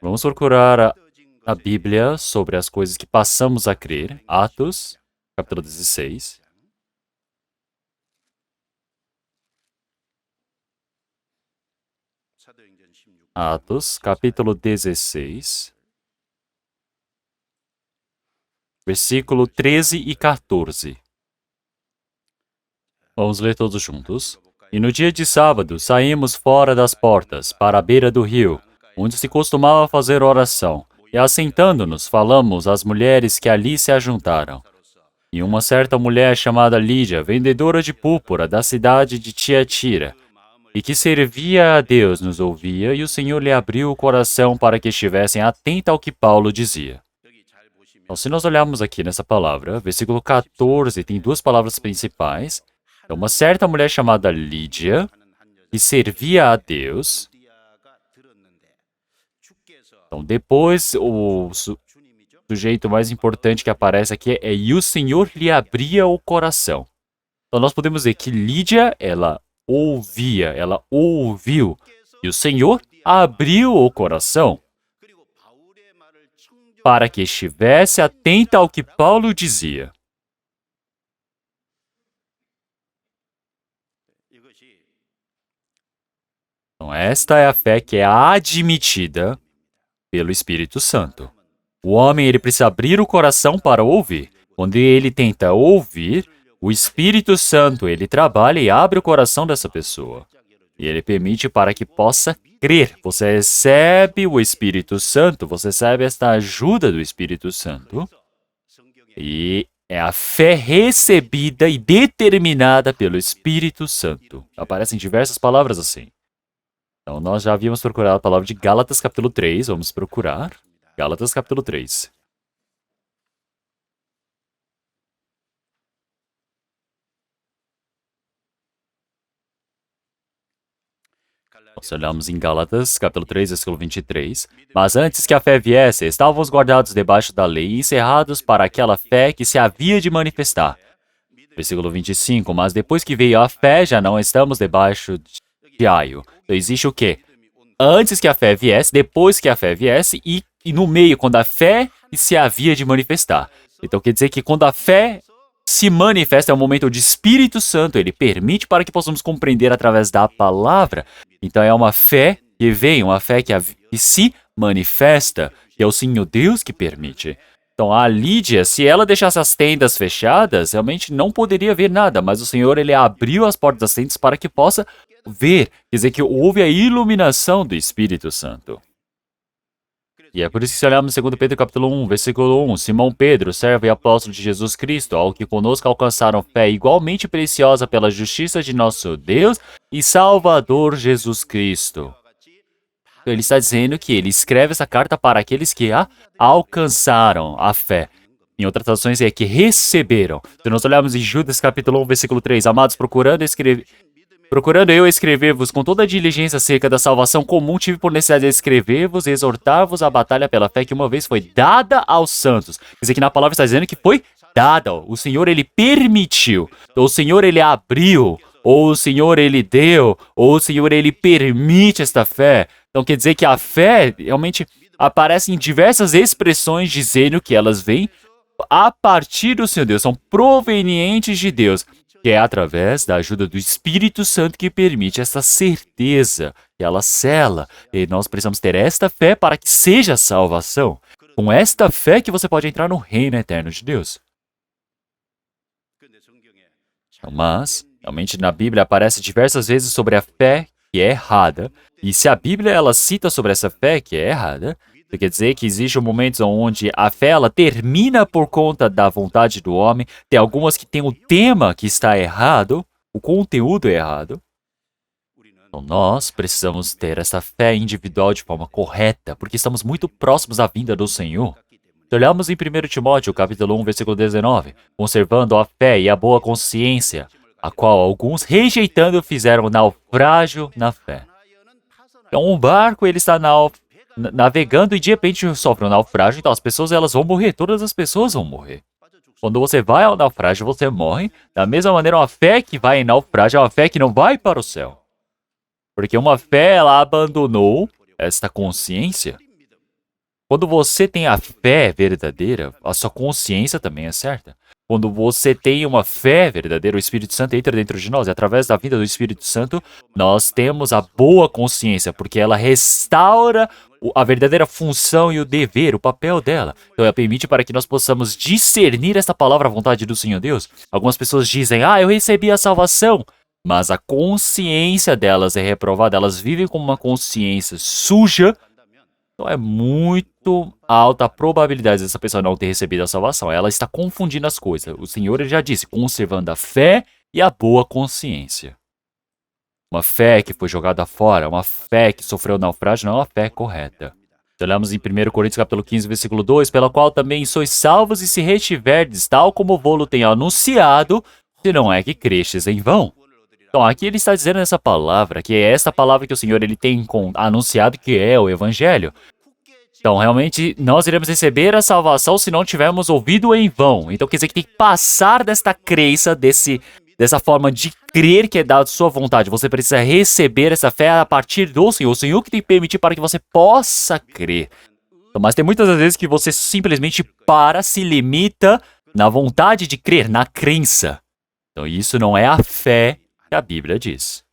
Vamos procurar a Bíblia sobre as coisas que passamos a crer. Atos, capítulo 16. Atos, capítulo 16, versículo 13 e 14. Vamos ler todos juntos. E no dia de sábado saímos fora das portas, para a beira do rio, onde se costumava fazer oração, e assentando-nos, falamos às mulheres que ali se ajuntaram. E uma certa mulher chamada Lídia, vendedora de púrpura da cidade de Tiatira, e que servia a Deus, nos ouvia, e o Senhor lhe abriu o coração para que estivessem atentos ao que Paulo dizia. Então, se nós olharmos aqui nessa palavra, versículo 14 tem duas palavras principais. Então, uma certa mulher chamada Lídia, que servia a Deus. Então, depois, o sujeito mais importante que aparece aqui é e o Senhor lhe abria o coração. Então, nós podemos dizer que Lídia, ela ouvia, ela ouviu, e o Senhor abriu o coração para que estivesse atenta ao que Paulo dizia. Então, esta é a fé que é admitida pelo Espírito Santo. O homem ele precisa abrir o coração para ouvir. Quando ele tenta ouvir, o Espírito Santo ele trabalha e abre o coração dessa pessoa. E ele permite para que possa crer. Você recebe o Espírito Santo, você recebe esta ajuda do Espírito Santo. E é a fé recebida e determinada pelo Espírito Santo. Aparecem diversas palavras assim. Então, nós já havíamos procurado a palavra de Gálatas, capítulo 3. Vamos procurar. Gálatas, capítulo 3. Nós olhamos em Gálatas, capítulo 3, versículo 23. Mas antes que a fé viesse, estávamos guardados debaixo da lei e encerrados para aquela fé que se havia de manifestar. Versículo 25. Mas depois que veio a fé, já não estamos debaixo de aio. Então, existe o quê? Antes que a fé viesse, depois que a fé viesse e no meio, quando a fé se havia de manifestar. Então, quer dizer que quando a fé se manifesta, é um momento onde o Espírito Santo, ele permite para que possamos compreender através da palavra. Então, é uma fé que vem, uma fé que se manifesta, que é o Senhor Deus que permite. Então, a Lídia, se ela deixasse as tendas fechadas, realmente não poderia ver nada, mas o Senhor, ele abriu as portas das tendas para que possa ver, quer dizer que houve a iluminação do Espírito Santo. E é por isso que se olharmos em 2 Pedro capítulo 1, versículo 1, Simão Pedro, servo e apóstolo de Jesus Cristo, ao que conosco alcançaram fé igualmente preciosa pela justiça de nosso Deus e Salvador Jesus Cristo. Então, ele está dizendo que ele escreve essa carta para aqueles que alcançaram a fé. Em outras traduções é que receberam. Se nós olharmos em Judas capítulo 1, versículo 3, amados, procurando eu escrever-vos com toda a diligência acerca da salvação comum, tive por necessidade de escrever-vos e exortar-vos a batalha pela fé que uma vez foi dada aos santos. Quer dizer que na palavra está dizendo que foi dada. O Senhor, ele permitiu. Então, o Senhor, ele abriu. Ou o Senhor, ele deu. Ou o Senhor, ele permite esta fé. Então, quer dizer que a fé realmente aparece em diversas expressões dizendo que elas vêm a partir do Senhor Deus. São provenientes de Deus. Que é através da ajuda do Espírito Santo que permite essa certeza, que ela sela. E nós precisamos ter esta fé para que seja a salvação. Com esta fé que você pode entrar no reino eterno de Deus. Mas, Realmente na Bíblia aparece diversas vezes sobre a fé que é errada. E se a Bíblia ela cita sobre essa fé que é errada, isso quer dizer que existe momentos onde a fé ela termina por conta da vontade do homem. Tem algumas que tem o tema que está errado, o conteúdo é errado. Então nós precisamos ter essa fé individual de forma correta, porque estamos muito próximos à vinda do Senhor. Se olharmos em 1 Timóteo, capítulo 1, versículo 19, conservando a fé e a boa consciência, a qual alguns, rejeitando, fizeram naufrágio na fé. Então, um barco, ele está navegando e de repente sofre um naufrágio, então as pessoas elas vão morrer, todas as pessoas vão morrer. Quando você vai ao naufrágio, você morre. Da mesma maneira, uma fé que vai em naufrágio é uma fé que não vai para o céu. Porque uma fé, ela abandonou esta consciência. Quando você tem a fé verdadeira, a sua consciência também é certa. Quando você tem uma fé verdadeira, o Espírito Santo entra dentro de nós. E através da vida do Espírito Santo, nós temos a boa consciência, porque ela restaura a verdadeira função e o dever, o papel dela. Então, ela permite para que nós possamos discernir esta palavra, a vontade do Senhor Deus. Algumas pessoas dizem, eu recebi a salvação. Mas a consciência delas é reprovada, elas vivem com uma consciência suja. Então é muito alta a probabilidade dessa pessoa não ter recebido a salvação. Ela está confundindo as coisas. O Senhor ele já disse, conservando a fé e a boa consciência. Uma fé que foi jogada fora, uma fé que sofreu naufrágio, não é uma fé correta. Olhamos em 1 Coríntios capítulo 15, versículo 2, pela qual também sois salvos e se retiverdes, tal como vou-lo tenho anunciado, se não é que crestes em vão. Então, aqui ele está dizendo essa palavra, que é essa palavra que o Senhor ele tem anunciado, que é o Evangelho. Então, realmente, nós iremos receber a salvação se não tivermos ouvido em vão. Então, quer dizer que tem que passar desta crença, dessa forma de crer que é dado sua vontade. Você precisa receber essa fé a partir do Senhor. O Senhor que tem que permitir para que você possa crer. Então, mas tem muitas vezes que você simplesmente se limita na vontade de crer, na crença. Então, isso não é a fé que a Bíblia diz.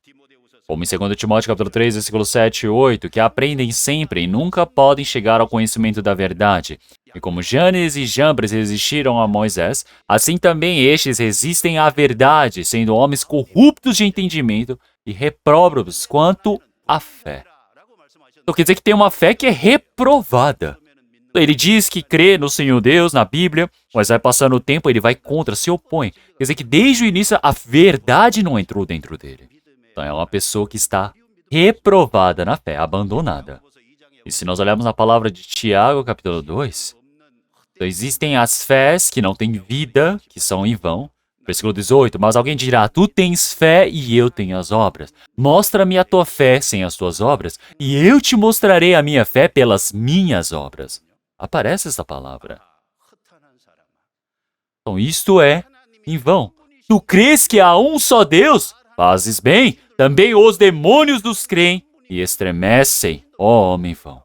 Como em 2 Timóteo capítulo 3, versículos 7 e 8, que aprendem sempre e nunca podem chegar ao conhecimento da verdade. E como Janes e Jambres resistiram a Moisés, assim também estes resistem à verdade, sendo homens corruptos de entendimento e repróbados quanto à fé. Então quer dizer que tem uma fé que é reprovada. Ele diz que crê no Senhor Deus, na Bíblia, mas vai passando o tempo, ele vai contra, se opõe. Quer dizer que desde o início a verdade não entrou dentro dele. Então é uma pessoa que está reprovada na fé, abandonada. E se nós olharmos na palavra de Tiago, capítulo 2, então existem as fés que não têm vida, que são em vão. Versículo 18, mas alguém dirá, tu tens fé e eu tenho as obras. Mostra-me a tua fé sem as tuas obras, e eu te mostrarei a minha fé pelas minhas obras. Aparece essa palavra. Então isto é em vão. Tu crês que há um só Deus? Fazes bem. Também os demônios nos creem e estremecem, ó homem vão.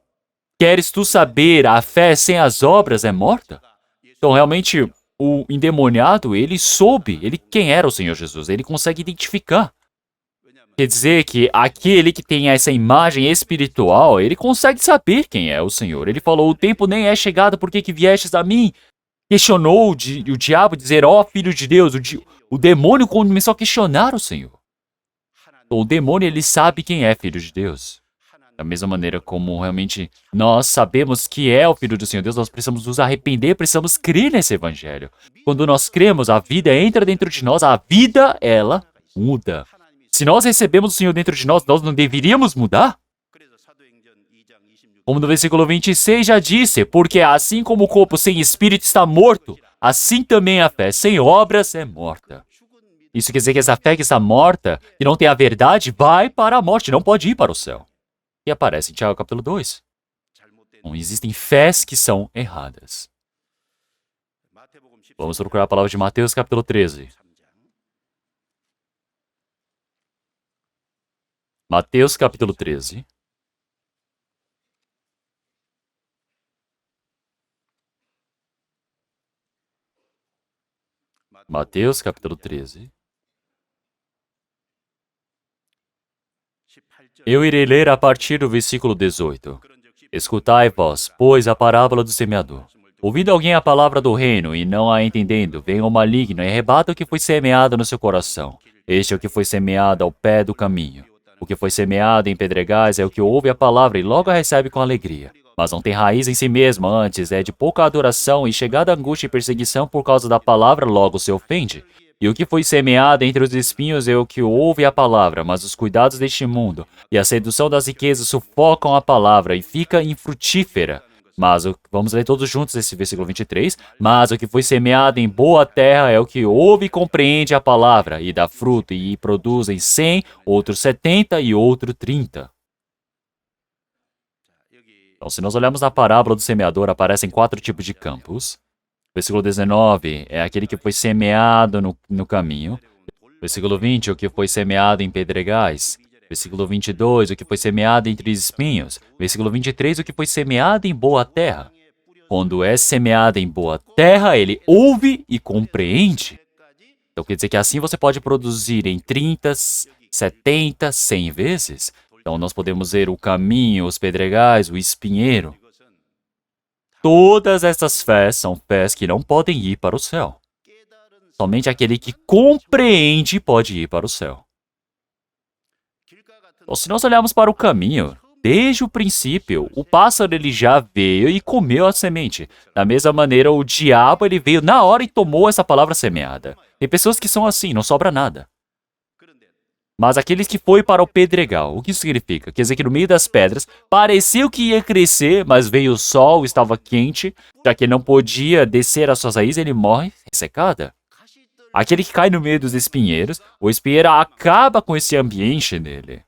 Queres tu saber, a fé sem as obras é morta? Então realmente o endemoniado, ele soube, quem era o Senhor Jesus, ele consegue identificar. Quer dizer que aquele que tem essa imagem espiritual, ele consegue saber quem é o Senhor. Ele falou, o tempo nem é chegado, por que viestes a mim? Questionou o diabo, dizer, filho de Deus, o demônio começou a questionar o Senhor. Então, o demônio, ele sabe quem é filho de Deus. Da mesma maneira como realmente nós sabemos que é o Filho do Senhor Deus, nós precisamos nos arrepender, precisamos crer nesse Evangelho. Quando nós cremos, a vida entra dentro de nós, a vida, ela muda. Se nós recebemos o Senhor dentro de nós, nós não deveríamos mudar? Como no versículo 26 já disse, porque assim como o corpo sem espírito está morto, assim também a fé sem obras é morta. Isso quer dizer que essa fé que está morta, que não tem a verdade, vai para a morte, não pode ir para o céu. E aparece em Tiago capítulo 2. Então, existem fés que são erradas. Vamos procurar a palavra de Mateus capítulo 13. Mateus capítulo 13. Mateus capítulo 13. Eu irei ler a partir do versículo 18. Escutai vós, pois, a parábola do semeador. Ouvindo alguém a palavra do reino e não a entendendo, vem o maligno e arrebata o que foi semeado no seu coração. Este é o que foi semeado ao pé do caminho. O que foi semeado em pedregais é o que ouve a palavra e logo a recebe com alegria. Mas não tem raiz em si mesmo, antes é de pouca adoração e chegada a angústia e perseguição por causa da palavra, logo se ofende. E o que foi semeado entre os espinhos é o que ouve a palavra, mas os cuidados deste mundo e a sedução das riquezas sufocam a palavra e fica infrutífera. Vamos ler todos juntos esse versículo 23. Mas o que foi semeado em boa terra é o que ouve e compreende a palavra, e dá fruto, e produzem 100, outro 70 e outro 30. Então, se nós olharmos na parábola do semeador, aparecem 4 tipos de campos. Versículo 19 é aquele que foi semeado no caminho. Versículo 20, o que foi semeado em pedregais. Versículo 22, o que foi semeado entre espinhos. Versículo 23, o que foi semeado em boa terra. Quando é semeado em boa terra, ele ouve e compreende. Então quer dizer que assim você pode produzir em 30, 70, 100 vezes. Então nós podemos ver o caminho, os pedregais, o espinheiro. Todas essas fés são fés que não podem ir para o céu. Somente aquele que compreende pode ir para o céu. Então, se nós olharmos para o caminho, desde o princípio, o pássaro ele já veio e comeu a semente. Da mesma maneira, o diabo ele veio na hora e tomou essa palavra semeada. Tem pessoas que são assim, não sobra nada. Mas aqueles que foi para o pedregal, o que isso significa? Quer dizer que no meio das pedras, pareceu que ia crescer, mas veio o sol, estava quente, já que não podia descer as suas raízes, ele morre ressecada. Aquele que cai no meio dos espinheiros, o espinheiro acaba com esse ambiente nele.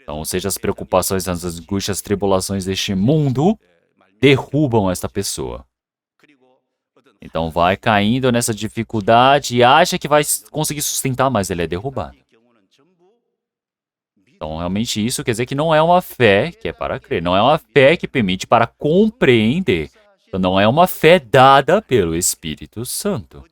Então, seja as preocupações, as angústias, as tribulações deste mundo, derrubam esta pessoa. Então, vai caindo nessa dificuldade e acha que vai conseguir sustentar, mas ele é derrubado. Então, realmente, isso quer dizer que não é uma fé que é para crer, não é uma fé que permite para compreender. Então, não é uma fé dada pelo Espírito Santo.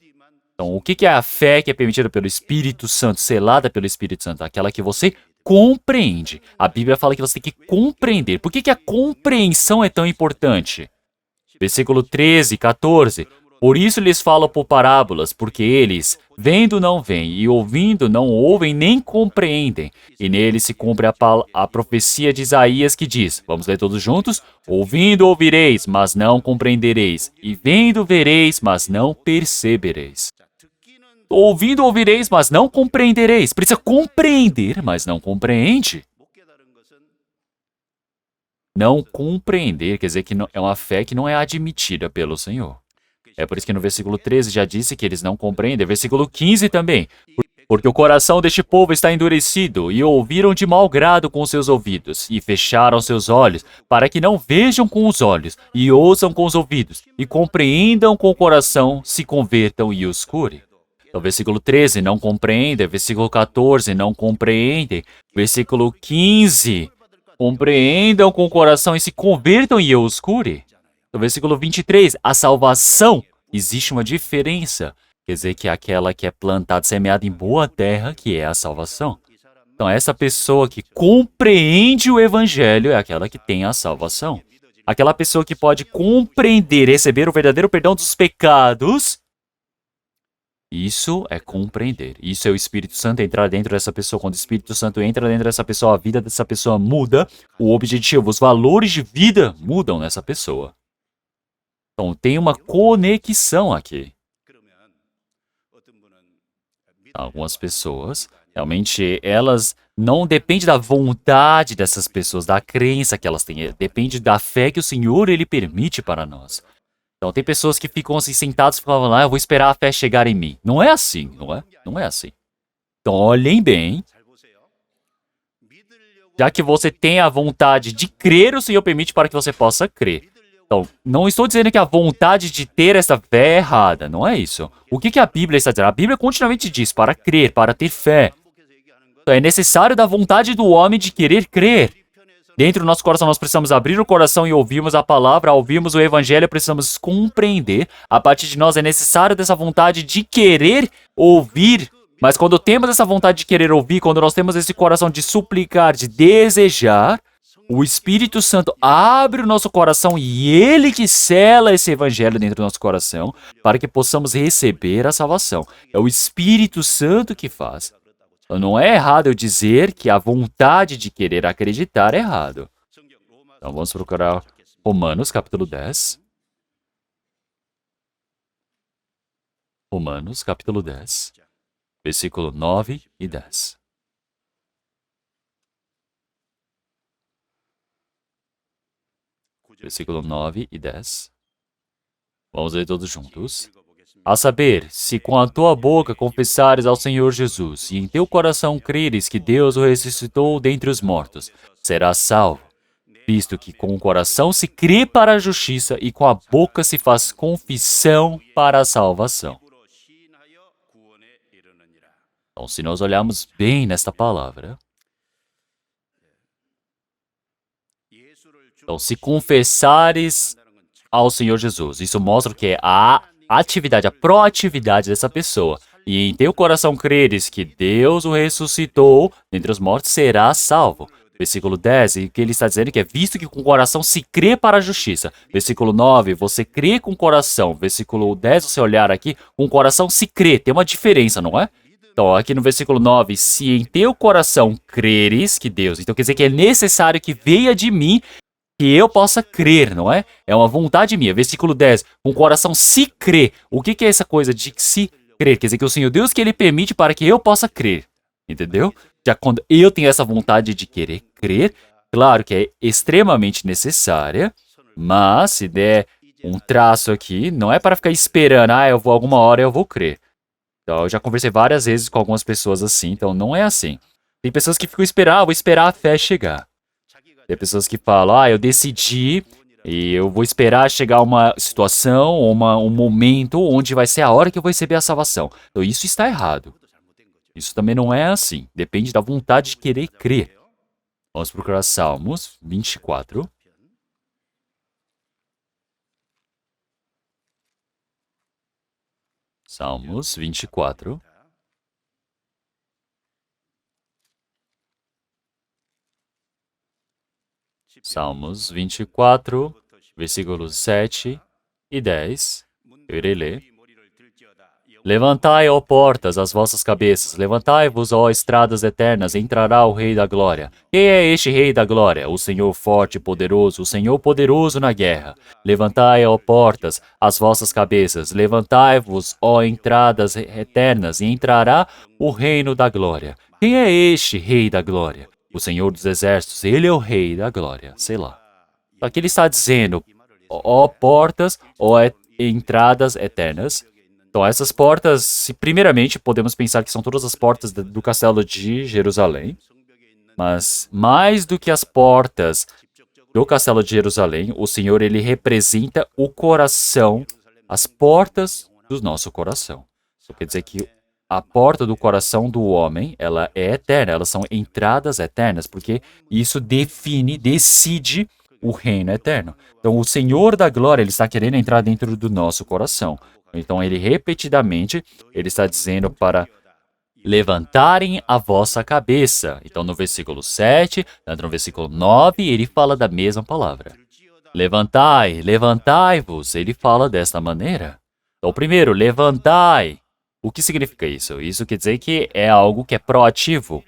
Então, o que é a fé que é permitida pelo Espírito Santo, selada pelo Espírito Santo? Aquela que você compreende. A Bíblia fala que você tem que compreender. Por que a compreensão é tão importante? Versículo 13, 14. Por isso lhes falo por parábolas, porque eles, vendo não veem, e ouvindo não ouvem, nem compreendem. E neles se cumpre a profecia de Isaías que diz, vamos ler todos juntos? Ouvindo ouvireis, mas não compreendereis. E vendo vereis, mas não percebereis. Ouvindo ouvireis, mas não compreendereis. Precisa compreender, mas não compreende. Não compreender quer dizer que é uma fé que não é admitida pelo Senhor. É por isso que no versículo 13 já disse que eles não compreendem. Versículo 15 também. Porque o coração deste povo está endurecido, e ouviram de mau grado com seus ouvidos, e fecharam seus olhos, para que não vejam com os olhos, e ouçam com os ouvidos, e compreendam com o coração, se convertam e os cure. Então, versículo 13, não compreendem. Versículo 14, não compreendem. Versículo 15, compreendam com o coração e se convertam e eu os cure. Então, versículo 23, a salvação, existe uma diferença. Quer dizer que é aquela que é plantada, semeada em boa terra, que é a salvação. Então, essa pessoa que compreende o evangelho é aquela que tem a salvação. Aquela pessoa que pode compreender, receber o verdadeiro perdão dos pecados. Isso é compreender. Isso é o Espírito Santo entrar dentro dessa pessoa. Quando o Espírito Santo entra dentro dessa pessoa, a vida dessa pessoa muda. O objetivo, os valores de vida mudam nessa pessoa. Então, tem uma conexão aqui. Algumas pessoas, realmente, elas não dependem da vontade dessas pessoas, da crença que elas têm. Depende da fé que o Senhor ele permite para nós. Então, tem pessoas que ficam assim sentadas e falam, eu vou esperar a fé chegar em mim. Não é assim, não é? Não é assim. Então, olhem bem. Já que você tem a vontade de crer, o Senhor permite para que você possa crer. Então, não estou dizendo que a vontade de ter essa fé é errada, não é isso. O que a Bíblia está dizendo? A Bíblia continuamente diz para crer, para ter fé. Então, é necessário da vontade do homem de querer crer. Dentro do nosso coração, nós precisamos abrir o coração e ouvirmos a palavra, ao ouvirmos o evangelho, precisamos compreender. A partir de nós é necessário dessa vontade de querer ouvir. Mas quando temos essa vontade de querer ouvir, quando nós temos esse coração de suplicar, de desejar, O Espírito Santo abre o nosso coração e ele que sela esse evangelho dentro do nosso coração para que possamos receber a salvação. É o Espírito Santo que faz. Então, não é errado eu dizer que a vontade de querer acreditar é errado. Então vamos procurar Romanos capítulo 10. Romanos capítulo 10, versículo 9 e 10. Versículo 9 e 10. Vamos ler todos juntos. A saber, se com a tua boca confessares ao Senhor Jesus e em teu coração creres que Deus o ressuscitou dentre os mortos, serás salvo, visto que com o coração se crê para a justiça e com a boca se faz confissão para a salvação. Então, se nós olharmos bem nesta palavra, então, se confessares ao Senhor Jesus, isso mostra que a atividade, a proatividade dessa pessoa. E em teu coração creres que Deus o ressuscitou dentre os mortos, será salvo. Versículo 10, e que ele está dizendo que é visto que com o coração se crê para a justiça. Versículo 9, você crê com o coração. Versículo 10, você olhar aqui, com o coração se crê. Tem uma diferença, não é? Então, aqui no versículo 9, se em teu coração creres que Deus... Então, quer dizer que é necessário que venha de mim que eu possa crer, não é? É uma vontade minha. Versículo 10, com o coração se crê. O que é essa coisa de se crer? Quer dizer que o Senhor Deus que Ele permite para que eu possa crer. Entendeu? Já quando eu tenho essa vontade de querer crer, claro que é extremamente necessária, mas se der um traço aqui, não é para ficar esperando, alguma hora eu vou crer. Então, eu já conversei várias vezes com algumas pessoas assim, então não é assim. Tem pessoas que ficam esperando, vou esperar a fé chegar. Tem pessoas que falam, eu decidi e eu vou esperar chegar uma situação, um momento onde vai ser a hora que eu vou receber a salvação. Então, isso está errado. Isso também não é assim. Depende da vontade de querer crer. Vamos procurar Salmos 24. Salmos 24. Salmos 24, versículos 7 e 10. Eu irei ler. Levantai, ó portas, as vossas cabeças, levantai-vos, ó estradas eternas, entrará o Rei da Glória. Quem é este Rei da Glória? O Senhor forte e poderoso, o Senhor poderoso na guerra. Levantai, ó portas, as vossas cabeças, levantai-vos, ó entradas eternas, e entrará o reino da glória. Quem é este Rei da Glória? O Senhor dos Exércitos, Ele é o Rei da Glória. Sei lá. Aqui ele está dizendo, ó portas, ó entradas eternas. Então, essas portas, primeiramente, podemos pensar que são todas as portas do castelo de Jerusalém. Mas, mais do que as portas do castelo de Jerusalém, o Senhor, Ele representa o coração, as portas do nosso coração. Isso quer dizer que a porta do coração do homem, ela é eterna, elas são entradas eternas, porque isso decide o reino eterno. Então, o Senhor da Glória, Ele está querendo entrar dentro do nosso coração. Então, ele repetidamente, ele está dizendo para levantarem a vossa cabeça. Então, no versículo 7, no versículo 9, ele fala da mesma palavra. Levantai, levantai-vos. Ele fala desta maneira. Então, primeiro, levantai. O que significa isso? Isso quer dizer que é algo que é proativo.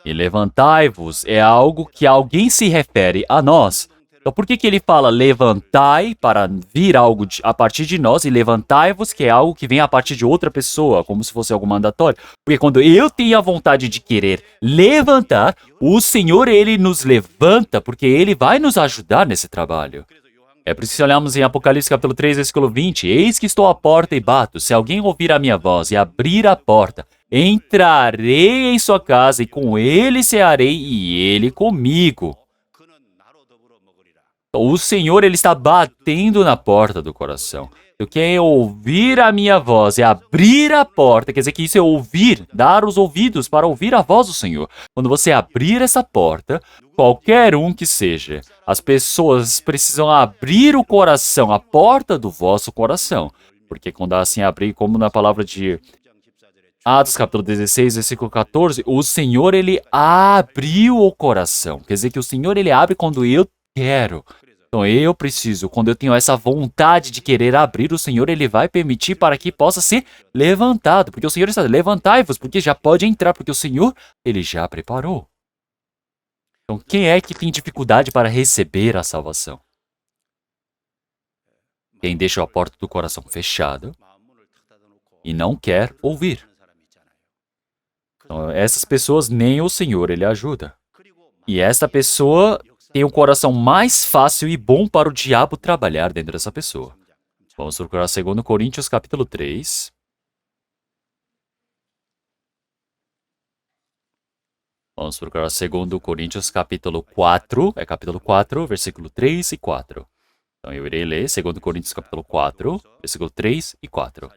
E levantai-vos é algo que alguém se refere a nós. Então, por que ele fala levantai para vir algo a partir de nós e levantai-vos, que é algo que vem a partir de outra pessoa, como se fosse algo mandatório? Porque quando eu tenho a vontade de querer levantar, o Senhor, Ele nos levanta, porque Ele vai nos ajudar nesse trabalho. É por isso que se olharmos em Apocalipse capítulo 3, versículo 20, eis que estou à porta e bato, se alguém ouvir a minha voz e abrir a porta, entrarei em sua casa e com ele cearei e ele comigo. O Senhor, Ele está batendo na porta do coração. Eu quero ouvir a minha voz e abrir a porta. Quer dizer que isso é ouvir, dar os ouvidos para ouvir a voz do Senhor. Quando você abrir essa porta, qualquer um que seja, as pessoas precisam abrir o coração, a porta do vosso coração. Porque quando assim abrir, como na palavra de Atos capítulo 16, versículo 14, o Senhor, ele abriu o coração. Quer dizer que o Senhor, ele abre quando eu quero. Então eu preciso, quando eu tenho essa vontade de querer abrir, o Senhor, ele vai permitir para que possa ser levantado. Porque o Senhor está, levantai-vos, porque já pode entrar, porque o Senhor, ele já preparou. Então quem é que tem dificuldade para receber a salvação? Quem deixa a porta do coração fechada e não quer ouvir. Então, essas pessoas nem o Senhor ele ajuda. E esta pessoa tem o coração mais fácil e bom para o diabo trabalhar dentro dessa pessoa. Vamos procurar 2 Coríntios capítulo 3. Vamos procurar 2 Coríntios capítulo 4, capítulo 4, versículo 3 e 4. Então eu irei ler 2 Coríntios capítulo 4, versículo 3 e 4.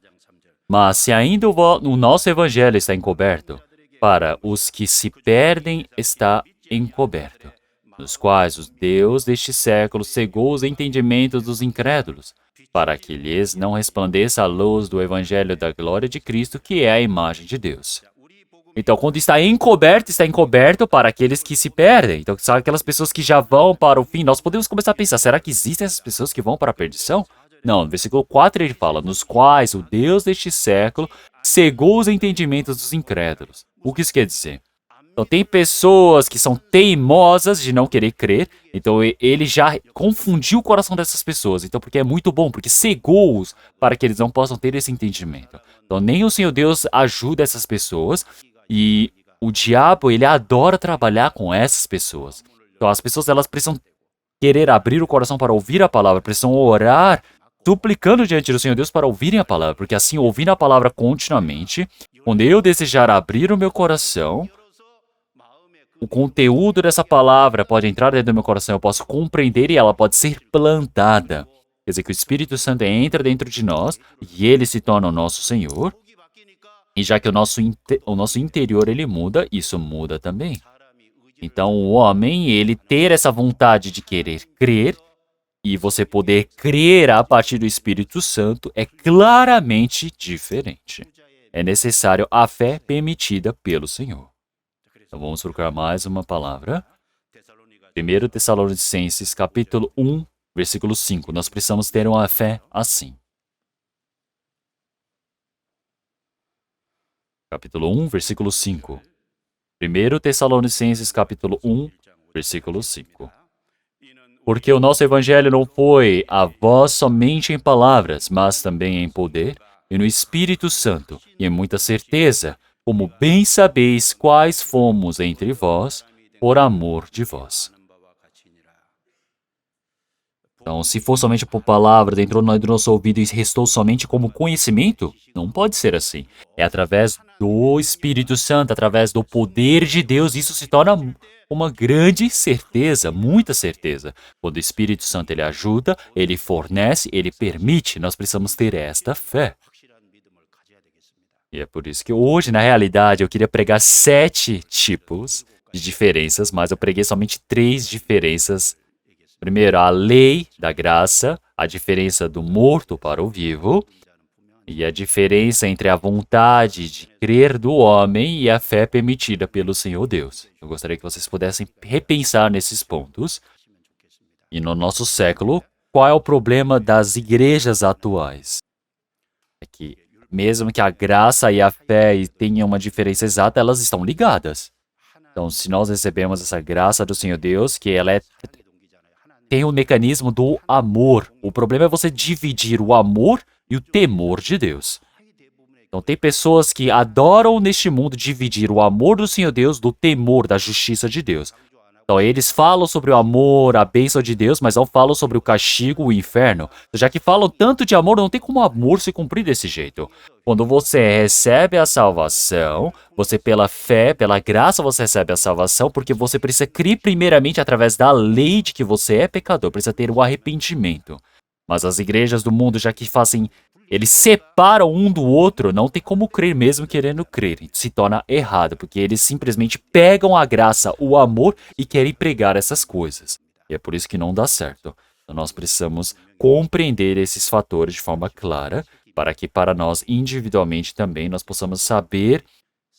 Mas se ainda o nosso evangelho está encoberto, para os que se perdem está encoberto, nos quais o Deus deste século cegou os entendimentos dos incrédulos, para que lhes não resplandeça a luz do evangelho da glória de Cristo, que é a imagem de Deus. Então, quando está encoberto para aqueles que se perdem. Então, são aquelas pessoas que já vão para o fim. Nós podemos começar a pensar, será que existem essas pessoas que vão para a perdição? Não, no versículo 4 ele fala, nos quais o Deus deste século cegou os entendimentos dos incrédulos. O que isso quer dizer? Então, tem pessoas que são teimosas de não querer crer. Então, ele já confundiu o coração dessas pessoas. Então, porque é muito bom, porque cegou-os para que eles não possam ter esse entendimento. Então, nem o Senhor Deus ajuda essas pessoas. E o diabo, ele adora trabalhar com essas pessoas. Então, as pessoas, elas precisam querer abrir o coração para ouvir a palavra, precisam orar, suplicando diante do Senhor Deus para ouvirem a palavra, porque assim, ouvindo a palavra continuamente, quando eu desejar abrir o meu coração, o conteúdo dessa palavra pode entrar dentro do meu coração, eu posso compreender e ela pode ser plantada. Quer dizer que o Espírito Santo entra dentro de nós e ele se torna o nosso Senhor. E já que o nosso interior ele muda, isso muda também. Então, o homem, ele ter essa vontade de querer crer e você poder crer a partir do Espírito Santo é claramente diferente. É necessário a fé permitida pelo Senhor. Então, vamos procurar mais uma palavra. 1 Tessalonicenses, capítulo 1, versículo 5. Nós precisamos ter uma fé assim. Capítulo 1, versículo 5. 1 Tessalonicenses, capítulo 1, versículo 5. Porque o nosso evangelho não foi a vós somente em palavras, mas também em poder, e no Espírito Santo, e em muita certeza, como bem sabeis quais fomos entre vós, por amor de vós. Então, se for somente por palavras, entrou no nosso ouvido e restou somente como conhecimento, não pode ser assim. É através do Espírito Santo, através do poder de Deus, isso se torna uma grande certeza, muita certeza. Quando o Espírito Santo ele ajuda, ele fornece, ele permite, nós precisamos ter esta fé. E é por isso que hoje, na realidade, eu queria pregar 7 tipos de diferenças, mas eu preguei somente 3 diferenças. Primeiro, a lei da graça, a diferença do morto para o vivo, e a diferença entre a vontade de crer do homem e a fé permitida pelo Senhor Deus. Eu gostaria que vocês pudessem repensar nesses pontos. E no nosso século, qual é o problema das igrejas atuais? É que, mesmo que a graça e a fé tenham uma diferença exata, elas estão ligadas. Então, se nós recebemos essa graça do Senhor Deus, que ela tem o mecanismo do amor. O problema é você dividir o amor e o temor de Deus. Então, tem pessoas que adoram neste mundo dividir o amor do Senhor Deus do temor da justiça de Deus. Então, eles falam sobre o amor, a bênção de Deus, mas não falam sobre o castigo, o inferno. Já que falam tanto de amor, não tem como o amor se cumprir desse jeito. Quando você recebe a salvação, você pela fé, pela graça, você recebe a salvação, porque você precisa crer primeiramente através da lei de que você é pecador, precisa ter o arrependimento. Mas as igrejas do mundo, já que fazem, eles separam um do outro, não tem como crer mesmo querendo crer. Se torna errado, porque eles simplesmente pegam a graça, o amor e querem pregar essas coisas. E é por isso que não dá certo. Então nós precisamos compreender esses fatores de forma clara para que para nós individualmente também nós possamos saber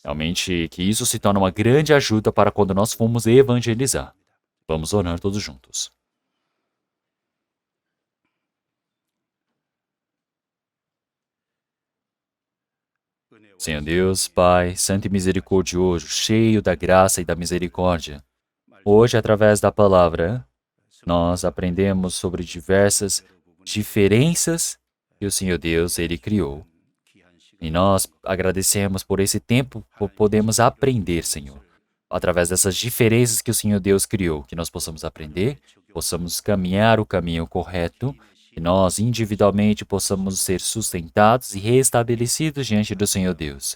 realmente que isso se torna uma grande ajuda para quando nós formos evangelizar. Vamos orar todos juntos. Senhor Deus, Pai, santo e misericordioso, cheio da graça e da misericórdia, hoje, através da palavra, nós aprendemos sobre diversas diferenças que o Senhor Deus, Ele criou. E nós agradecemos por esse tempo, por podermos aprender, Senhor. Através dessas diferenças que o Senhor Deus criou, que nós possamos aprender, possamos caminhar o caminho correto, que nós individualmente possamos ser sustentados e restabelecidos diante do Senhor Deus.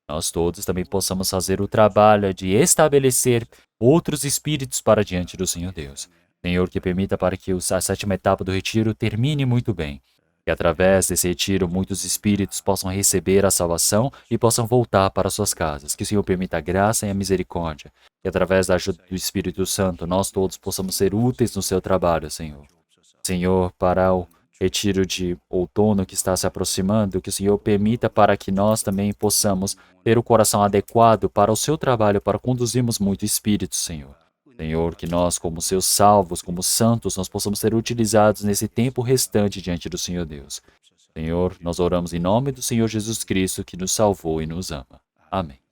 Nós todos também possamos fazer o trabalho de estabelecer outros espíritos para diante do Senhor Deus. Senhor, que permita para que a sétima etapa do retiro termine muito bem. Que através desse retiro muitos espíritos possam receber a salvação e possam voltar para suas casas. Que o Senhor permita a graça e a misericórdia. Que através da ajuda do Espírito Santo nós todos possamos ser úteis no seu trabalho, Senhor. Senhor, para o retiro de outono que está se aproximando, que o Senhor permita para que nós também possamos ter o coração adequado para o seu trabalho, para conduzirmos muito espírito, Senhor. Senhor, que nós, como seus salvos, como santos, nós possamos ser utilizados nesse tempo restante diante do Senhor Deus. Senhor, nós oramos em nome do Senhor Jesus Cristo, que nos salvou e nos ama. Amém.